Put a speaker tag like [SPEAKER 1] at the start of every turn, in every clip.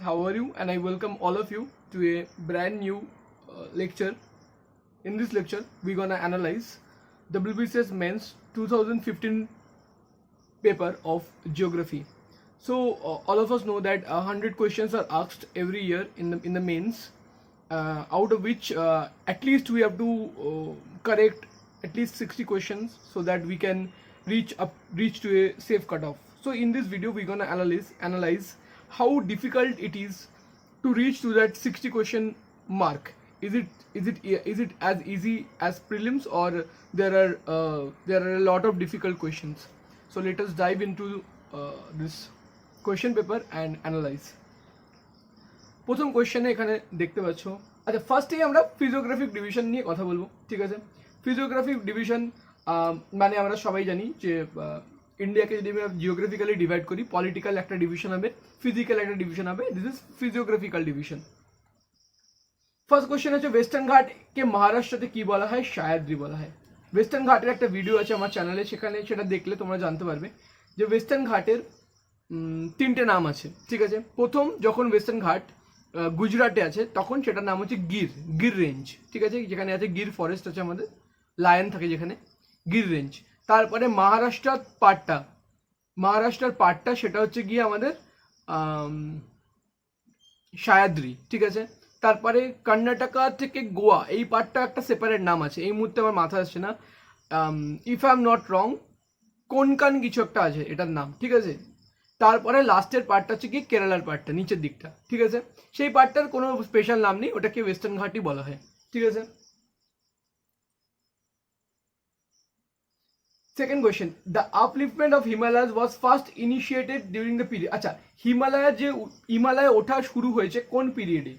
[SPEAKER 1] how are you? And I welcome all of you to a brand new lecture. In this lecture, we're gonna analyze WBCS Men's 2015 paper of geography. So all of us know that 100 questions are asked every year in the mains, out of which at least we have to correct at least 60 questions so that we can reach to a safe cutoff. So in this video we're gonna analyze how difficult it is to reach to that 60 question mark. Is it as easy as prelims, or there are a lot of difficult questions? So let us dive into this question paper and analyze. প্রথম কোয়েশ্চেনে এখানে দেখতে পাচ্ছ, আচ্ছা ফার্স্টেই আমরা physiographic division নিয়ে কথা বলবো, ঠিক আছে? ফিজিওগ্রাফিক ডিভিশন মানে আমরা সবাই জানি যে ইন্ডিয়াকে যদি আমরা জিওগ্রাফিক্যালি ডিভাইড করি, পলিটিক্যাল একটা ডিভিশন হবে, ফিজিক্যাল একটা ডিভিশন হবে, this is physiographical division. First question হচ্ছে ওয়েস্টার্ন ঘাটকে মহারাষ্ট্রতে কি বলা হয়? সায়াদ্রি বলা হয়। ওয়েস্টার্ন ঘাটের একটা ভিডিও আছে আমার চ্যানেলে, সেখানে সেটা দেখলে তোমরা জানতে পারবে যে ওয়েস্টার্ন ঘাটের তিনটে নাম আছে, ঠিক আছে? প্রথম যখন ওয়েস্টার্ন ঘাট গুজরাটে আছে তখন সেটার নাম হচ্ছে গির রেঞ্জ, ঠিক আছে? যেখানে আছে গির ফরেস্ট আছে, আমাদের লায়ন থাকে যেখানে, গির রেঞ্জ। তারপরে মহারাষ্ট্রের পার্টটা সেটা হচ্ছে গিয়ে আমাদের সায়াদ্রি, ঠিক আছে? তারপরে কর্ণাটকা থেকে গোয়া এই পার্টটা একটা সেপারেট নাম আছে, এই মুহূর্তে আমার মাথায় আসছে না, if I am not wrong Konkan কিছু একটা আছে এটার নাম, ঠিক আছে? তারপরে লাস্টের পার্টটা হচ্ছে কি কেরালার পার্টটা, নিচের দিকটা, ঠিক আছে? সেই পার্টটার কোনো স্পেশাল নাম নেই, ওটাকে ওয়েস্টার্ন ঘাটই বলা হয়, ঠিক আছে? Second question, the আপলিফটমেন্ট of Himalayas was first initiated during the period. আচ্ছা, হিমালয়ে ওঠা শুরু হয়েছে কোন পিরিয়ডে?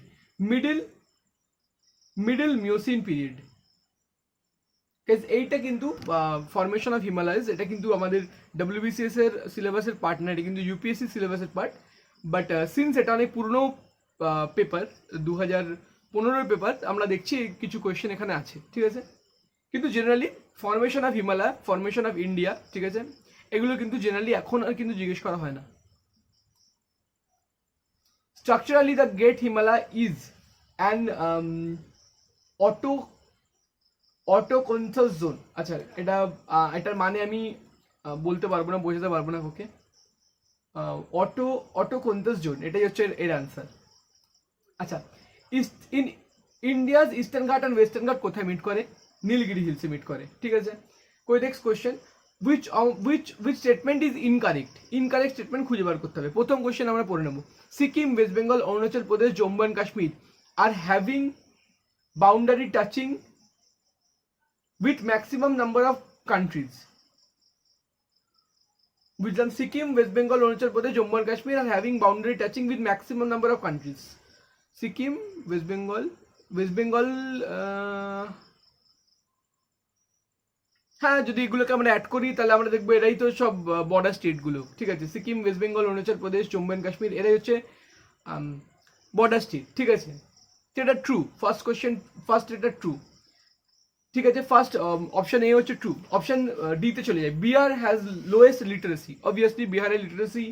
[SPEAKER 1] Middle myosin period. এইটা কিন্তু ফরমেশন অফ হিমালয়াস, এটা কিন্তু আমাদের ডব্লিউবিসিএস এর সিলেবাসের পার্ট না, এটা কিন্তু ইউপিএসসি সিলেবাসের পার্ট। বাট সিন্স এটা অনেক পুরনো পেপার, 2015 পেপার, আমরা দেখছি কিছু কোয়েশ্চেন এখানে আছে, ঠিক আছে? কিন্তু generally formation of Himalaya, formation of India, ঠিক আছে, এগুলো কিন্তু জেনারেলি এখন আর কিন্তু জিজ্ঞেস করা হয় না। Structurally the great Himalaya is an autochthonous zone. আচ্ছা, এটার মানে আমি বলতে পারবো না, বোঝাতে পারবো না ওকে। অটোকনসাস জোন, এটাই হচ্ছে এর অ্যান্সার। আচ্ছা, ইন্ডিয়াজ ইস্টার্ন ঘাট অ্যান্ড ওয়েস্টার্ন ঘাট কোথায় মিট করে? নীলগিরি হিলসে মিট করে, ঠিক আছে? Next question, which statement is incorrect statement খুঁজে বার করতে হবে। প্রথম কোয়েশ্চেন আমরা পড়ে নেব, Sikkim, West Bengal, Arunachal Pradesh, Jammu and Kashmir are having boundary touching with maximum number of countries. বুঝলাম, Sikkim, West Bengal, Arunachal Pradesh, Jammu and Kashmir are having boundary touching with maximum number of countries. Sikkim, West Bengal, হ্যাঁ, যদি এগুলোকে আমরা অ্যাড করি তাহলে আমরা দেখবো এরাই তো সব বর্ডার স্টেটগুলো, ঠিক আছে? সিকিম, ওয়েস্ট বেঙ্গল, অরুণাচল প্রদেশ, জম্মু অ্যান্ড কাশ্মীর, এরাই হচ্ছে বর্ডার স্টেট, ঠিক আছে? এটা ট্রু, ফার্স্ট এটা ট্রু, ঠিক আছে? ফার্স্ট অপশন এ হচ্ছে ট্রু। অপশন ডিতে চলে যায়, Bihar has lowest literacy, obviously বিহারের লিটারেসি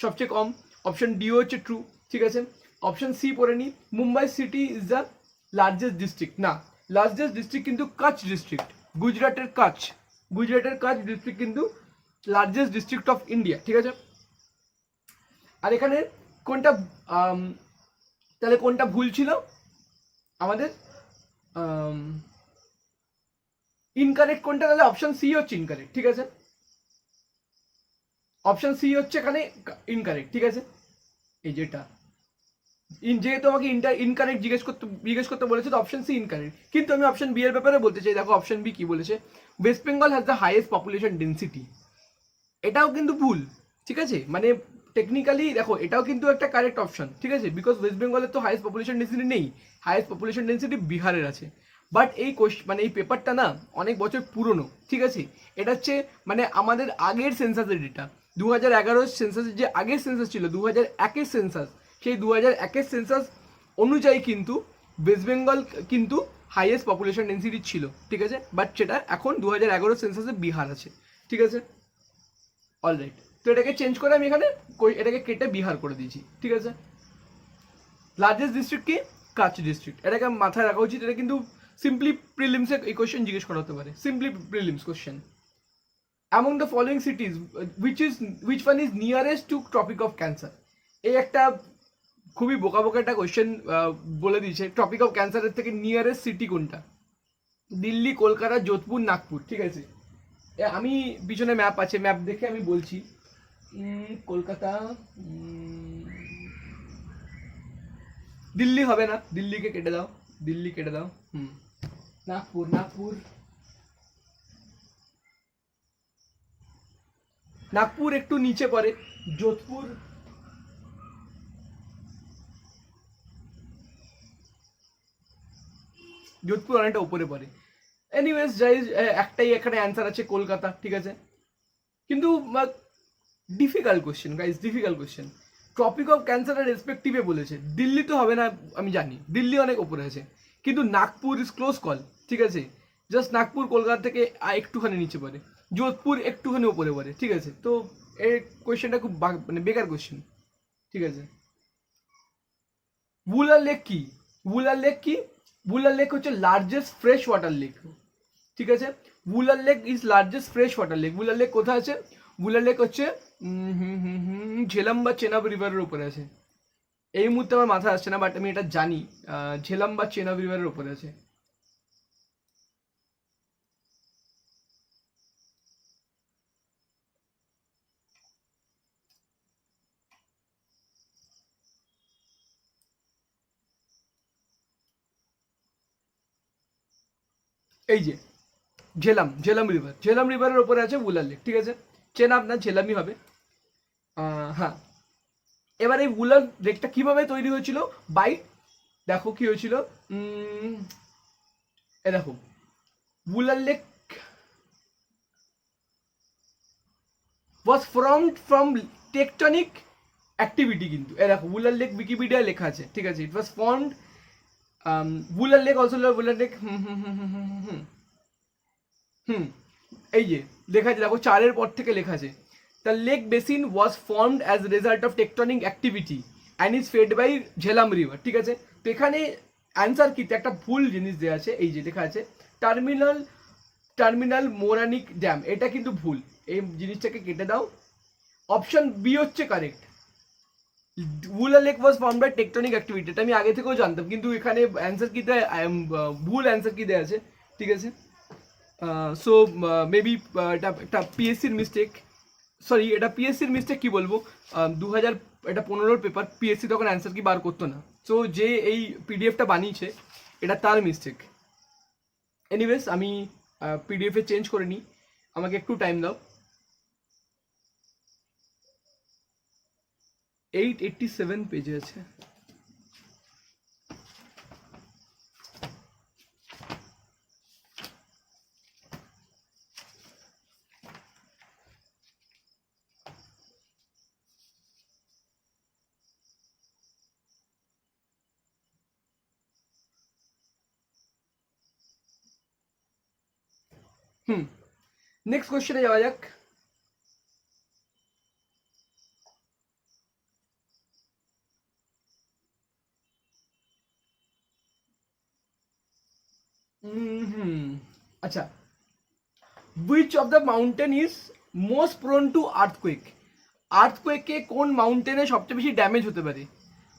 [SPEAKER 1] সবচেয়ে কম। অপশন ডিও হচ্ছে ট্রু, ঠিক আছে? অপশন সি পড়ে নি, Mumbai city is the largest district. না, লার্জেস্ট ডিস্ট্রিক্ট কিন্তু কাচ ডিস্ট্রিক্ট, গুজরাটের কাচ ডিস্ট্রিক্ট কিন্তু লার্জেস্ট ডিস্ট্রিক্ট অফ ইন্ডিয়া, ঠিক আছে? আর এখানে কোনটা তাহলে কোনটা ভুল ছিল আমাদের? ইনকারেক্ট কোনটা? তাহলে অপশন সি হচ্ছে ইনকারেক্ট, ঠিক আছে? অপশন সি হচ্ছে এখানে ইনকারেক্ট, ঠিক আছে? এই যেটা যেহেতু আমাকে ইনকারেক্ট জিজ্ঞেস করতে বলেছে, তো অপশন সি ইনকারেক্ট। কিন্তু আমি অপশন বি এর ব্যাপারে বলতে চাই, দেখো অপশন বি কি বলেছে, West Bengal has the highest population density. এটাও কিন্তু ভুল, ঠিক আছে? মানে টেকনিক্যালি দেখো এটাও কিন্তু একটা কারেক্ট অপশন, ঠিক আছে? বিকজ ওয়েস্ট বেঙ্গলের তো হাইয়েস্ট পপুলেশন ডেন্সিটি নেই, হাইয়েস্ট পপুলেশন ডেন্সিটি বিহারের আছে। বাট এই মানে এই পেপারটা না অনেক বছর পুরনো, ঠিক আছে? এটা হচ্ছে মানে আমাদের আগের সেন্সাসের ডেটা, 2011 সেন্সাসের যে আগের সেন্সাস ছিল, 2001 সেন্সাস, সেই 2001 সেন্সাস অনুযায়ী কিন্তু ওয়েস্ট বেঙ্গল কিন্তু হাইয়েস্ট পপুলেশন ডেন্সিটি ছিল, ঠিক আছে? বাট সেটা এখন 2011 সেন্সাসে বিহার আছে, ঠিক আছে? অলরাইট, তো এটাকে চেঞ্জ করে আমি এখানে এটাকে কেটে বিহার করে দিয়েছি, ঠিক আছে? লার্জেস্ট ডিস্ট্রিক্ট কি? কাচ ডিস্ট্রিক্ট। এটাকে মাথায় রাখা উচিত। এটা কিন্তু সিম্পলি প্রিলিমসে এই কোয়েশ্চেন জিজ্ঞেস করা হতে পারে, simply prelims question. Among the following cities which one is nearest to Tropic of Cancer? এই একটা খুবই বোকা বোকা একটা কোয়েশ্চেন বলে দিয়েছে। ট্রপিক অফ ক্যান্সারের থেকে নিয়ারেস্ট সিটি কোনটা? দিল্লি, কলকাতা, যোধপুর, নাগপুর। ঠিক আছে, আমি পিছনে ম্যাপ আছে, ম্যাপ দেখে আমি বলছি। কলকাতা, দিল্লি হবে না, দিল্লিকে কেটে দাও, দিল্লি কেটে দাও। নাগপুর, নাগপুর, নাগপুর একটু নিচে পড়ে। যোধপুর, যোধপুর অনেকটা উপরে পড়ে। এনিওয়েজ যাই, একটাই এখানে অ্যান্সার আছে, কলকাতা। ঠিক আছে, কিন্তু difficult question guys, difficult question. Topic of ক্যান্সারের রেসপেক্টিভে বলেছে, দিল্লি তো হবে না, আমি জানি দিল্লি অনেক ওপরে আছে, কিন্তু নাগপুর ইজ ক্লোজ কল। ঠিক আছে, জাস্ট নাগপুর কলকাতা থেকে একটুখানি নিচে পড়ে, যোধপুর একটুখানি ওপরে পড়ে। ঠিক আছে, তো এই কোয়েশ্চেনটা খুব মানে বেকার কোয়েশ্চেন। ঠিক আছে, বুলার লেক কি? বুলার লেক কি? বুলার লেক হচ্ছে লার্জেস্ট ফ্রেশ ওয়াটার লেক। ঠিক আছে, Wular lake is largest fresh water lake. Wular lake কোথায় আছে? বুলার লেক হচ্ছে ঝেলাম বা চেনাব রিভারের উপরে আছে। এই মুহূর্তে আমার মাথায় আসছে না, বাট আমি এটা জানি ঝেলাম বা চেনাব রিভারের উপরে আছে। এই যে ঝেলাম, ঝেলাম রিভার, ঝেলাম রিভারের উপরে আছে বুলার লেক। ঠিক আছে, চেনাব না, ঝেলামই হবে। হ্যাঁ, এবার এই বুলার লেকটা কিভাবে তৈরি হয়েছিল? বাই, দেখো কি হয়েছিল, এ দেখো বুলার lake was formed from tectonic activity। কিন্তু এ দেখো বুলার লেক উইকিপিডিয়ায় লেখা আছে। ঠিক আছে, it was formed Wular lake also Wular lake এই যে লেখা আছে, দেখো 4-এর পর থেকে লেখা আছে, the lake basin was formed as result of tectonic activity and is fed by Jhelum river. ঠিক আছে, তো এখানে অ্যান্সার কি? একটা ভুল জিনিস দেওয়া আছে, এই যে লেখা আছে টার্মিনাল মোরানিক ড্যাম, এটা কিন্তু ভুল, এই জিনিসটাকে কেটে দাও। অপশন বি হচ্ছে correct, Wular lake was formed by tectonic activity. এটা আমি আগে থেকেও জানতাম, কিন্তু এখানে অ্যান্সার কি দেয়, ভুল অ্যান্সার কি দেওয়া আছে। ঠিক আছে, সো মেবি এটা একটা পিএসসির মিস্টেক, সরি এটা পিএসসির মিস্টেক কি বলবো, 2000 এটা 15-র পেপার, পিএসসি তখন অ্যান্সার কি বার করতো না, সো যে এই পিডিএফটা বানিয়েছে এটা তার মিস্টেক। এনিওয়েজ আমি পিডিএফে চেঞ্জ করে নিই, আমাকে একটু টাইম দাও। 887 পেজে আছে। নেক্সট কোয়েশ্চেনে যাওয়া যাক। আচ্ছা, which of the mountain is most prone to earthquake? আর্থকুয়েকে কোন মাউন্টেনে সবচেয়ে বেশি ড্যামেজ হতে পারে?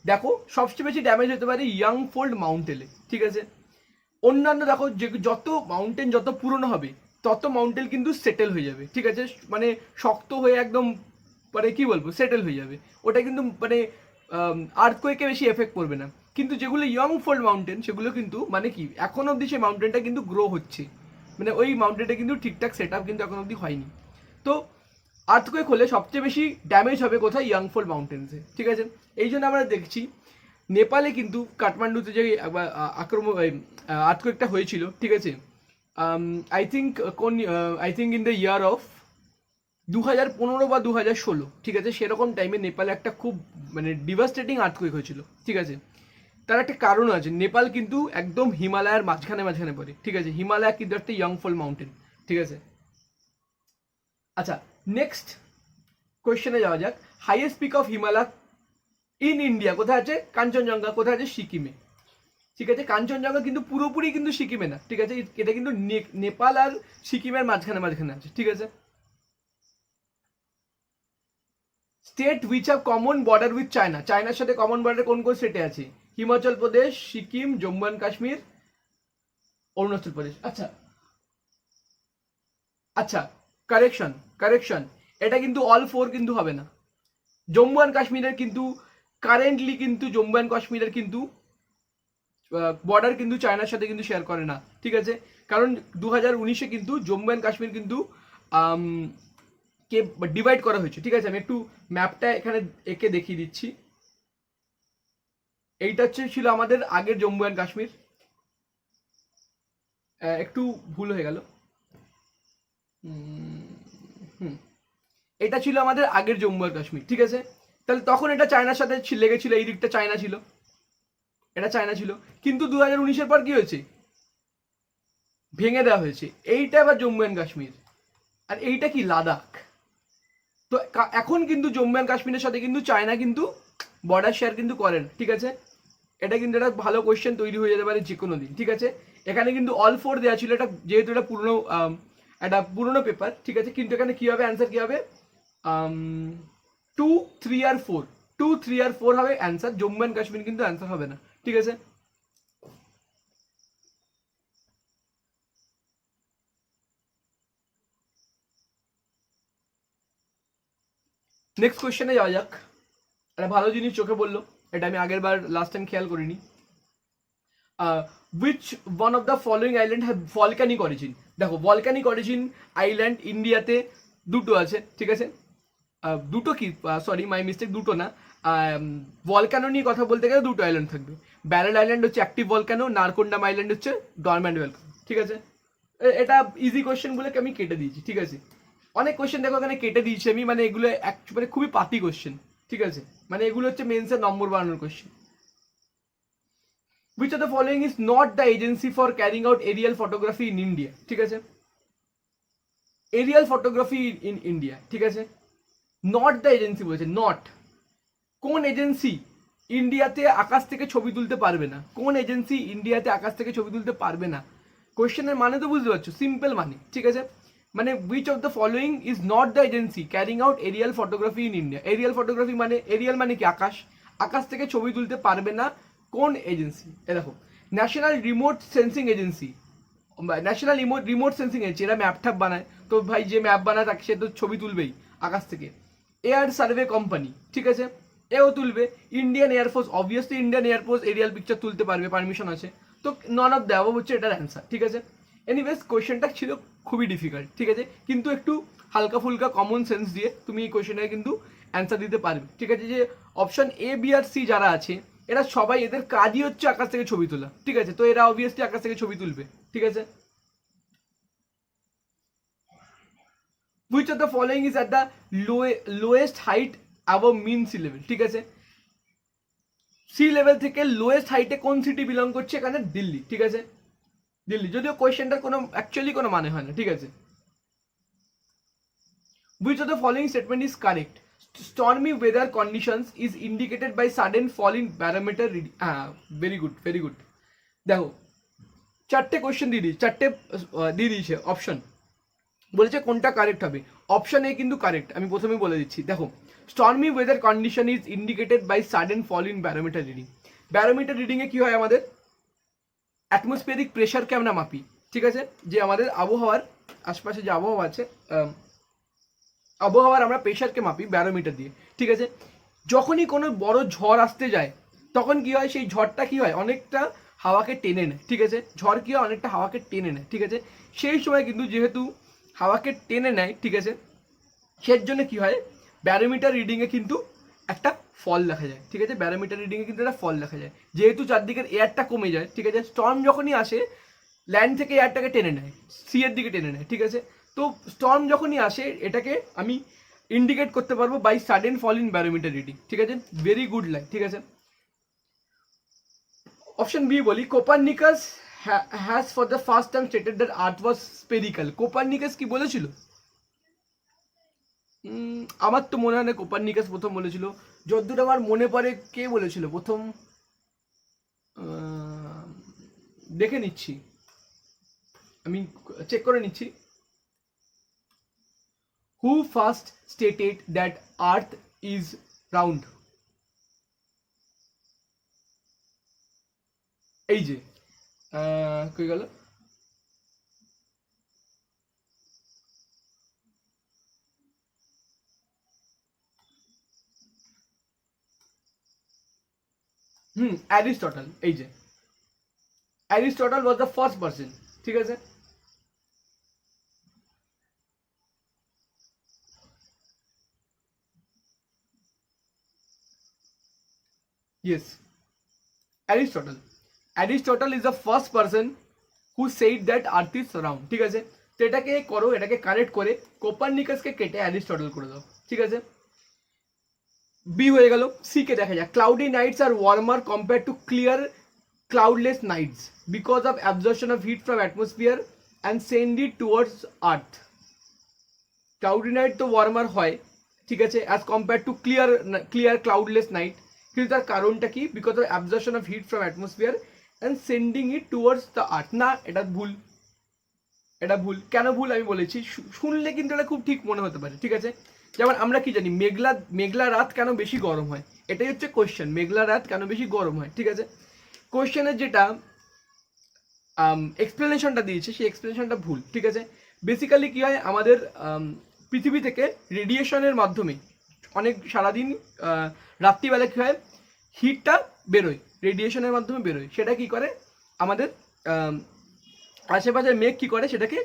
[SPEAKER 1] দেখো সবচেয়ে বেশি ড্যামেজ হতে পারে ইয়াংফোল্ড মাউন্টেনে। ঠিক আছে, অন্যান্য দেখো যে যত মাউন্টেন যত পুরনো হবে তত মাউন্টেন কিন্তু সেটেল হয়ে যাবে। ঠিক আছে, মানে শক্ত হয়ে একদম মানে কি বলবো সেটেল হয়ে যাবে, ওটা কিন্তু মানে আর্থকুয়েকে বেশি এফেক্ট করবে না। কিন্তু যেগুলো ইয়ং ফোল্ড মাউন্টেন সেগুলো কিন্তু মানে কি এখন অবধি সেই মাউন্টেনটা কিন্তু গ্রো হচ্ছে, মানে ওই মাউন্টেনটা কিন্তু ঠিকঠাক সেট আপ কিন্তু এখন অবধি হয়নি। তো আর্থকুয়েক হলে সবচেয়ে বেশি ড্যামেজ হবে কোথায়? ইয়াংফোল্ড মাউন্টেন্সে। ঠিক আছে, এই জন্য আমরা দেখছি নেপালে কিন্তু কাঠমান্ডুতে যে আক্রমণ আর্থকুয়েকটা হয়েছিল। ঠিক আছে, I think in the year of 2015 বা 2016। ঠিক আছে, সেরকম টাইমে নেপালে একটা খুব মানে ডিভাস্টেটিং আর্থকুয়েক হয়েছিল। ঠিক আছে, তার একটা কারণ আছে, নেপাল কিন্তু একদম হিমালয়ের মাঝখানে মাঝখানে পড়ে। ঠিক আছে, হিমালয় কিন্তু একটা ইয়াংফল মাউন্টেন। ঠিক আছে, আচ্ছা নেক্সট কোয়েশ্চেনে যাওয়া যাক। Highest peak of Himalaya in India কোথায় আছে? কাঞ্চনজঙ্ঘা কোথায় আছে? সিকিমে। ঠিক আছে, কাঞ্চনজঙ্ঘা কিন্তু পুরোপুরি কিন্তু সিকিমে না, ঠিক আছে, এটা কিন্তু নেপাল আর সিকিমের মাঝখানে মাঝখানে আছে, ঠিক আছে। State which have common border with China, চায়নার সাথে কমন বর্ডার কোন কোন স্টেটে আছে? হিমাচল প্রদেশ, সিকিম, জম্মু অ্যান্ড কাশ্মীর, অরুণাচল প্রদেশ। আচ্ছা আচ্ছা, কারেকশন কারেকশন, এটা কিন্তু অল ফোর কিন্তু হবে না। জম্মু অ্যান্ড কাশ্মীরের কিন্তু কারেন্টলি কিন্তু জম্মু অ্যান্ড কাশ্মীরের কিন্তু বর্ডার কিন্তু চায়নার সাথে কিন্তু শেয়ার করে না, ঠিক আছে। কারণ 2019-এ কিন্তু জম্মু অ্যান্ড কাশ্মীর কিন্তু কে ডিভাইড করা হয়েছে, ঠিক আছে। আমি একটু ম্যাপটা এখানে এঁকে দেখিয়ে দিচ্ছি। এইটা হচ্ছে ছিল আমাদের আগের জম্মু অ্যান্ড কাশ্মীর, একটু ভুল হয়ে গেল। এটা ছিল আমাদের আগের জম্মু আর কাশ্মীর, ঠিক আছে। তাহলে তখন এটা চায়নার সাথে লেগেছিল, এই দিকটা চায়না ছিল, এটা চায়না ছিল। কিন্তু 2019-এর পর কি হয়েছে? ভেঙে দেওয়া হয়েছে। এইটা আবার জম্মু অ্যান্ড কাশ্মীর, আর এইটা কি লাদাখ। তো এখন কিন্তু জম্মু অ্যান্ড কাশ্মীরের সাথে কিন্তু চায়না কিন্তু বর্ডার শেয়ার কিন্তু করেন, ঠিক আছে। এটা কিন্তু একটা ভালো কোয়েশ্চেন তৈরি হয়ে যেতে পারে যে কোনো দিন, ঠিক আছে। এখানে কিন্তু অল ফোর দেওয়া ছিল, এটা যেহেতু এটা পুরনো পেপার, ঠিক আছে। কিন্তু এখানে কি হবে, অ্যান্সার কি হবে? 2, 3 আর 4, 2, 3 আর 4 হবে অ্যান্সার। জম্মু অ্যান্ড কাশ্মীর কিন্তু অ্যান্সার হবে না, ঠিক আছে। নেক্সট কোয়েশ্চেনে যাওয়া যাক। একটা ভালো জিনিস চোখে বললো, এটা আমি আগের বার লাস্ট টাইম খেয়াল করিনি। Which one of the following island have volcanic origin? দেখো, ভলক্যানিক অরিজিন আইল্যান্ড ইন্ডিয়াতে দুটো আছে, ঠিক আছে। দুটো কি, সরি মাই মিস্টেক, দুটো না। ভলক্যানো নিয়ে কথা বলতে গেলে দুটো আইল্যান্ড থাকবে। ব্যারেল আইল্যান্ড হচ্ছে অ্যাক্টিভ ভলক্যানো, নারকোন্ডাম আইল্যান্ড হচ্ছে ডরম্যান্ট ভলক্যানো, ঠিক আছে। এটা ইজি কোয়েশ্চেন বলে আমি কেটে দিয়েছি, ঠিক আছে। অনেক কোয়েশ্চেন দেখো এখানে কেটে দিয়েছি আমি, মানে এগুলো মানে খুবই পাতি কোয়েশ্চেন, ঠিক আছে। মানে এগুলো হচ্ছে মেন্সের নম্বর বাড়ানোর question. Which of the following is not the agency for carrying out aerial photography in India? ঠিক আছে, এরিয়াল ফটোগ্রাফি ইন ইন্ডিয়া, ঠিক আছে। নট দ্য এজেন্সি বলেছে, নট। কোন এজেন্সি ইন্ডিয়াতে আকাশ থেকে ছবি তুলতে পারবে না? কোন এজেন্সি ইন্ডিয়াতে আকাশ থেকে ছবি তুলতে পারবে না? কোয়েশ্চেনের মানে তো বুঝতে পারছো, সিম্পল মানে, ঠিক আছে। মানে which of the following is not the agency carrying out aerial photography in India? Aerial photography মানে, এরিয়াল মানে কি আকাশ, আকাশ থেকে ছবি তুলতে পারবে না কোন এজেন্সি? এ দেখো, national remote sensing agency, national remote sensing agency, এরা ম্যাপ ট্যাপ বানায়, তো ভাই যে ম্যাপ বানায় তাকে সে তো ছবি তুলবেই আকাশ থেকে। এয়ার সার্ভে কোম্পানি, ঠিক আছে, এও তুলবে। Indian Air Force, obviously Indian Air Force aerial picture তুলতে পারবে, পারমিশন আছে। তো নন অফ দ্য হচ্ছে এটার অ্যান্সার, ঠিক আছে। এনিওয়েজ কোয়েশ্চেনটা ছিল খুবই ডিফিকাল্ট, ঠিক আছে, কিন্তু একটু হালকা ফুলকা কমন সেন্স দিয়ে তুমি এই কোয়েশ্চেনটাকে কিন্তু অ্যান্সার দিতে পারবে, ঠিক আছে। যে অপশন এ, বি আর সি যারা আছে, এরা সবাই, এদের কাজই হচ্ছে আকাশ থেকে ছবি তোলা, ঠিক আছে। তো এরা অবভিয়াসলি আকাশ থেকে ছবি তুলবে, ঠিক আছে। Which of the following is at the lowest height above mean sea level? ঠিক আছে, সি লেভেল থেকে লোয়েস্ট হাইটে কোন সিটি বিলং করছে? এখানে দিল্লি, ঠিক আছে, দিল্লি। যদিও কোয়েশ্চেনটার কোনো অ্যাকচুয়ালি কোনো মানে হয় না, ঠিক আছে। Which of the following statement is correct? Stormy weather conditions is indicated by sudden fall in barometer reading. Very good, very good. দেখো, চারটে কোয়েশ্চেন দিয়ে দিয়েছে অপশন, বলেছে কোনটা কারেক্ট হবে। অপশন এ কিন্তু কারেক্ট, আমি প্রথমেই বলে দিচ্ছি। দেখো, stormy weather condition is indicated by sudden fall in barometer reading. Barometer রিডিংয়ে কি হয়, আমাদের অ্যাটমসফিয়ারিক প্রেশারকে আমরা মাপি, ঠিক আছে। যে আমাদের আবহাওয়ার আশপাশে যে আবহাওয়া আছে, আবহাওয়ার আমরা প্রেশারকে মাপি ব্যারোমিটার দিয়ে, ঠিক আছে। যখনই কোনো বড় ঝড় আসতে যায়, তখন কি হয়, সেই ঝড়টা কি হয়, অনেকটা হাওয়াকে টেনে নেয়, ঠিক আছে। ঝড় কি হয়, অনেকটা হাওয়াকে টেনে নেয়, ঠিক আছে। সেই সময় কিন্তু যেহেতু হাওয়াকে টেনে নেয়, ঠিক আছে, সের জন্য কি হয়, ব্যারোমিটার রিডিংয়ে কিন্তু একটা ফল দেখা যায়, ঠিক আছে। ব্যারোমিটার রিডিংয়ে কিন্তু একটা ফল দেখা যায়, যেহেতু চারদিকের এয়ারটা কমে যায়, ঠিক আছে। স্টর্ম যখনই আসে, ল্যান্ড থেকে এয়ারটাকে টেনে নেয়, সি এর দিকে টেনে নেয়, ঠিক আছে। তো স্টর্ম যখনই আসে, এটাকে আমি ইন্ডিকেট করতে পারবো by sudden fall in barometer reading, ঠিক আছে। ভেরি গুড লাইন, ঠিক আছে। অপশন বি বলি, Copernicus has for the first time stated that earth was spherical. Copernicus কি বলেছিল? আমার তো মনে হয় না কোপারনিকাস প্রথম বলেছিল, যতদূর আমার মনে পড়ে কে বলেছিল প্রথম, দেখে নিচ্ছি, আমি চেক করে নিচ্ছি। হু first stated that earth is round? এই যে কই গেল, অ্যারিস্টটল। এই যে Aristotle was the first person, ঠিক আছে। Yes, Aristotle. Aristotle is the first person who said that earth is round, ঠিক আছে। তো এটাকে করো, এটাকে কারেক্ট করে কোপারনিকাসকে কেটে অ্যারিস্টটল করে দাও, ঠিক আছে। বি হয়ে গেল। সি কে দেখা যাক। Cloudy nights are warmer compare to clear cloudless nights because of absorption of heat from atmosphere and send it towards earth. Cloudy night তো ওয়ার্মার হয়, ঠিক আছে, as compare to clear cloudless night. কিন্তু তার কারণটা কি? Because of absorption of heat from atmosphere and sending it towards the earth. না, এটা ভুল, এটা ভুল। কেন ভুল আমি বলেছি, শুনলে কিন্তু এটা খুব ঠিক মনে হতে পারে, ঠিক আছে। যেমন আমরা কি জানি, মেঘলা রাত কেন বেশি গরম হয়, এটাই হচ্ছে কোয়েশ্চেন। মেঘলা রাত কেন বেশি গরম হয়, ঠিক আছে। কোয়েশ্চেনের যেটা এক্সপ্লেনেশনটা দিয়েছে সেই এক্সপ্লেনেশনটা ভুল, ঠিক আছে। বেসিক্যালি কি হয়, আমাদের পৃথিবী থেকে রেডিয়েশনের মাধ্যমে অনেক সারাদিন রাত্রিবেলা কী হয়, হিটটা বেরোয়, রেডিয়েশনের মাধ্যমে বেরোয়। সেটা কি করে, আমাদের আশেপাশের মেঘ কি করে, সেটাকে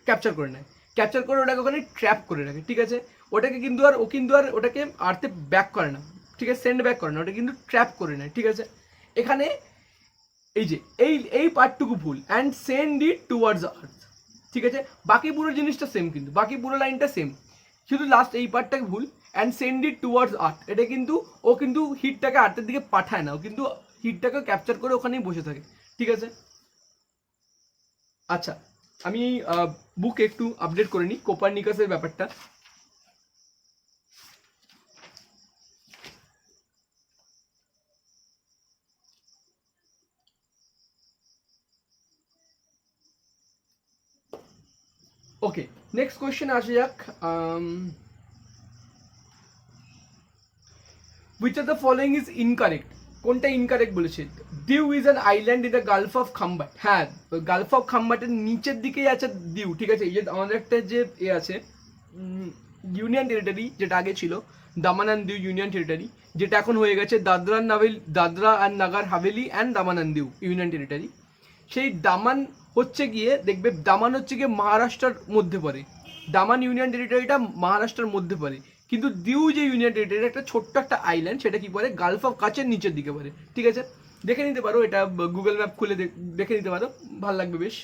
[SPEAKER 1] ক্যাপচার করে নেয়। ক্যাপচার করে ওটাকে ওখানে ট্র্যাপ করে রাখে, ঠিক আছে। ওটাকে কিন্তু আর ওটাকে আর্থে ব্যাক করে না, ঠিক আছে, সেন্ড ব্যাক করে না, ওটা কিন্তু ট্র্যাপ করে নেয়, ঠিক আছে। এখানে এই যে এই পার্টটুকু ভুল, অ্যান্ড সেন্ড ইট টুয়ার্ডস আর্থ, ঠিক আছে। বাকি পুরো জিনিসটা সেম, কিন্তু বাকি পুরো লাইনটা সেম, শুধু লাস্ট এই পার্টটাকে ভুল। অ্যান্ড সেন্ড ইট টুয়ার্ডস আর্থ, এটা কিন্তু ও কিন্তু হিটটাকে আর্থের দিকে পাঠায় না, ও কিন্তু হিটটাকে ক্যাপচার করে ওখানেই বসে থাকে, ঠিক আছে। আচ্ছা, আমি বুকে একটু আপডেট করে নিই কোপারনিকাসের ব্যাপারটা। ওকে, নেক্সট কোয়েশ্চেন আসা যাক। which of the following is incorrect? কোনটা ইনকারেক্ট বলেছে? Diu is an island in the gulf of Khambhat. হ্যাঁ, গালফ অফ খাম্বাটের নিচের দিকেই আছে দিউ, ঠিক আছে। এই যে আমাদের একটা যে আছে ইউনিয়ন টেরিটরি, যেটা আগে ছিল দামান অ্যান্ড দিউ ইউনিয়ন টেরিটরি, যেটা এখন হয়ে গেছে Dadra and Nagar Haveli and Daman and Diu union territory. সেই দামান হচ্ছে গিয়ে, দেখবে দামান হচ্ছে গিয়ে মহারাষ্ট্রের মধ্যে পড়ে, দামান ইউনিয়ন টেরিটরিটা মহারাষ্ট্রের মধ্যে পড়ে। কিন্তু দিউ যে ইউনিয়ন টেরিটরি, একটা ছোট্ট একটা আইল্যান্ড, সেটা কি পড়ে গালফ অফ কাচের নিচের দিকে পড়ে, ঠিক আছে। দেখে নিতে পারো, এটা গুগল ম্যাপ খুলে দেখে নিতে পারো, ভালো লাগবে বেশ।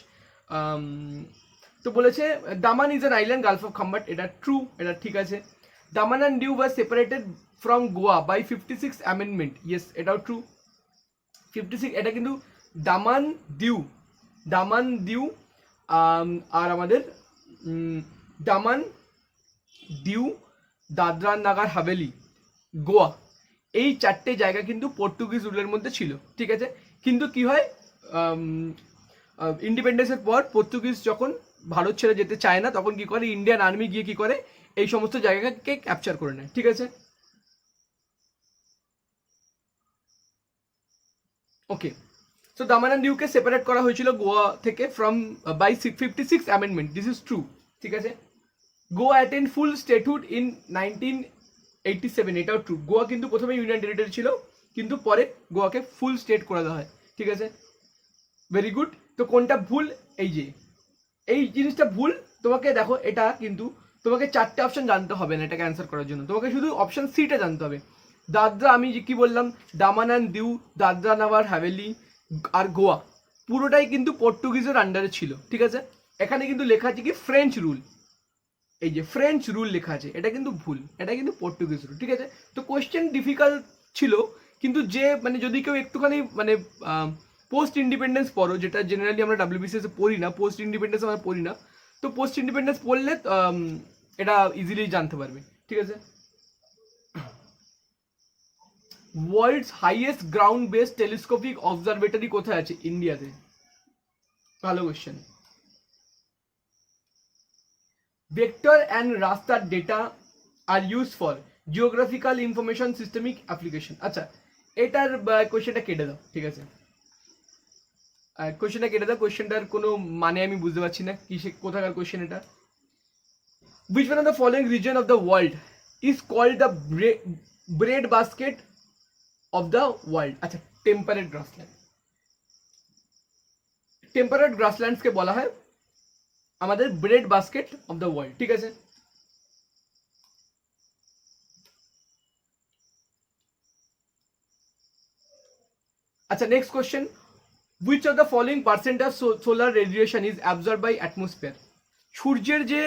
[SPEAKER 1] তো বলেছে Daman is an island gulf of Khambhat, এটা ট্রু, এটা ঠিক আছে। Daman and Diu was separated from Goa by 56 amendment, yes, এটাও ট্রু। 56, এটা কিন্তু দামান দিউ আর আমাদের দামান দিউ, দাদরা নাগার হাভেলি, গোয়া, এই চারটে জায়গা কিন্তু পর্তুগিজ রুলের মধ্যে ছিল, ঠিক আছে। কিন্তু কি হয়, ইন্ডিপেন্ডেন্সের পর পর্তুগিজ যখন ভারত ছেড়ে যেতে চায় না, তখন কি করে, ইন্ডিয়ান আর্মি গিয়ে কি করে, এই সমস্ত জায়গাকে ক্যাপচার করে নেয়, ঠিক আছে। ওকে, সো দামান অ্যান্ড দিউকে সেপারেট করা হয়েছিল গোয়া থেকে from by 56 amendment, this is true, ঠিক আছে। Goa attend full statehood in 1987, এটাও ট্রু। গোয়া কিন্তু প্রথমে ইউনিয়ন টেরিটরি ছিল, কিন্তু পরে গোয়াকে ফুল স্টেট করে দেওয়া হয়, ঠিক আছে। Very good. তো কোনটা ভুল? এই জিনিসটা ভুল। তোমাকে দেখো, এটা কিন্তু তোমাকে চারটে অপশন জানতে হবে না এটাকে অ্যান্সার করার জন্য, তোমাকে শুধু অপশন সিটা জানতে হবে। দাদরা, আমি কি বললাম, দামান অ্যান্ড দিউ, দাদরা নাগার হাভেলি আর গোয়া পুরোটাই কিন্তু পর্তুগিজের আন্ডারে ছিল, ঠিক আছে। এখানে কিন্তু লেখা আছে কি ফ্রেঞ্চ রুল, এই যে ফ্রেঞ্চ রুল লেখা আছে, এটা কিন্তু ভুল, এটা কিন্তু পর্তুগিজ রুল, ঠিক আছে। তো কোয়েশ্চেন ডিফিকাল্ট ছিল, কিন্তু যে মানে যদি কেউ একটুখানি মানে পোস্ট ইন্ডিপেন্ডেন্স পড়ো, যেটা জেনারেলি আমরা ডাব্লিউবিসিএস পড়ি না, পোস্ট ইন্ডিপেন্ডেন্স আমরা পড়ি না, তো পোস্ট ইন্ডিপেন্ডেন্স পড়লে এটা ইজিলি জানতে পারবে, ঠিক আছে। World's highest ground based telescopic observatory কোথায় আছে? ইন্ডিয়াতে। ভালো question. Vector and raster data are use for geographical information systemic application. আচ্ছা, এটার কোশ্চেনটা কেটে দাও, ঠিক আছে, কোশ্চেনটা কেটে দাও। কোশ্চেনটার কোনো মানে আমি বুঝতে পারছি না, কি কোথাকার কোশ্চেন এটা। Which one of the following region of the world is called the bread basket of the world? আচ্ছা, টেম্পারেট গ্রাসল্যান্ড। টেম্পারেট গ্রাসল্যান্ডসকে বলা হয় আমাদের bread basket of the world, ঠিক আছে। আচ্ছা, next question, which of the following percentage solar radiation is absorbed by atmosphere? সূর্যের যে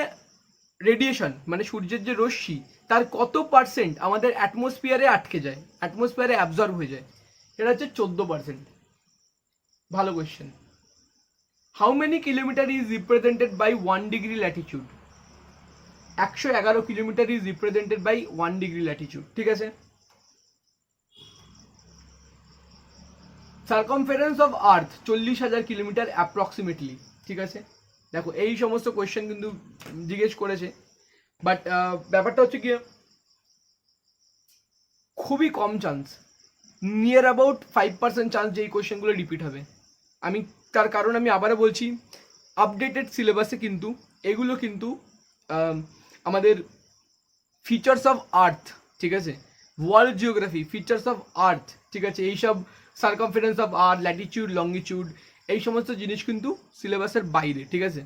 [SPEAKER 1] radiation মানে সূর্যের যে রশ্মি তার কত পার্সেন্ট আমাদের অ্যাটমসফিয়ারে আটকে যায়, অ্যাটমসফিয়ারে অ্যাবজর্ব হয়ে যায়? এটা হচ্ছে 14%। ভালো question. How many kilometre is represented by 1 degree latitude? 111 kilometre is represented by 1 degree latitude, ঠিক আছে। Circumference of earth 40,000 kilometre approximately, ঠিক আছে। দেখো, এই সমস্ত কোয়েশ্চেন কিন্তু জিজ্ঞেস করেছে, বাট ব্যাপারটা হচ্ছে কি, খুবই কম চান্স, নিয়ার অ্যাবাউট 5% চান্স যে এই কোয়েশ্চেনগুলো রিপিট হবে। আমি তার কারণ আমি আবারও বলছি, আপডেটেড সিলেবাসে কিন্তু এগুলো কিন্তু আমাদের ফিচার্স অফ আর্থ, ঠিক আছে, world geography, features of earth, ঠিক আছে, এইসব circumference of earth, Latitude, longitude, এই সমস্ত জিনিস কিন্তু সিলেবাসের বাইরে, ঠিক আছে।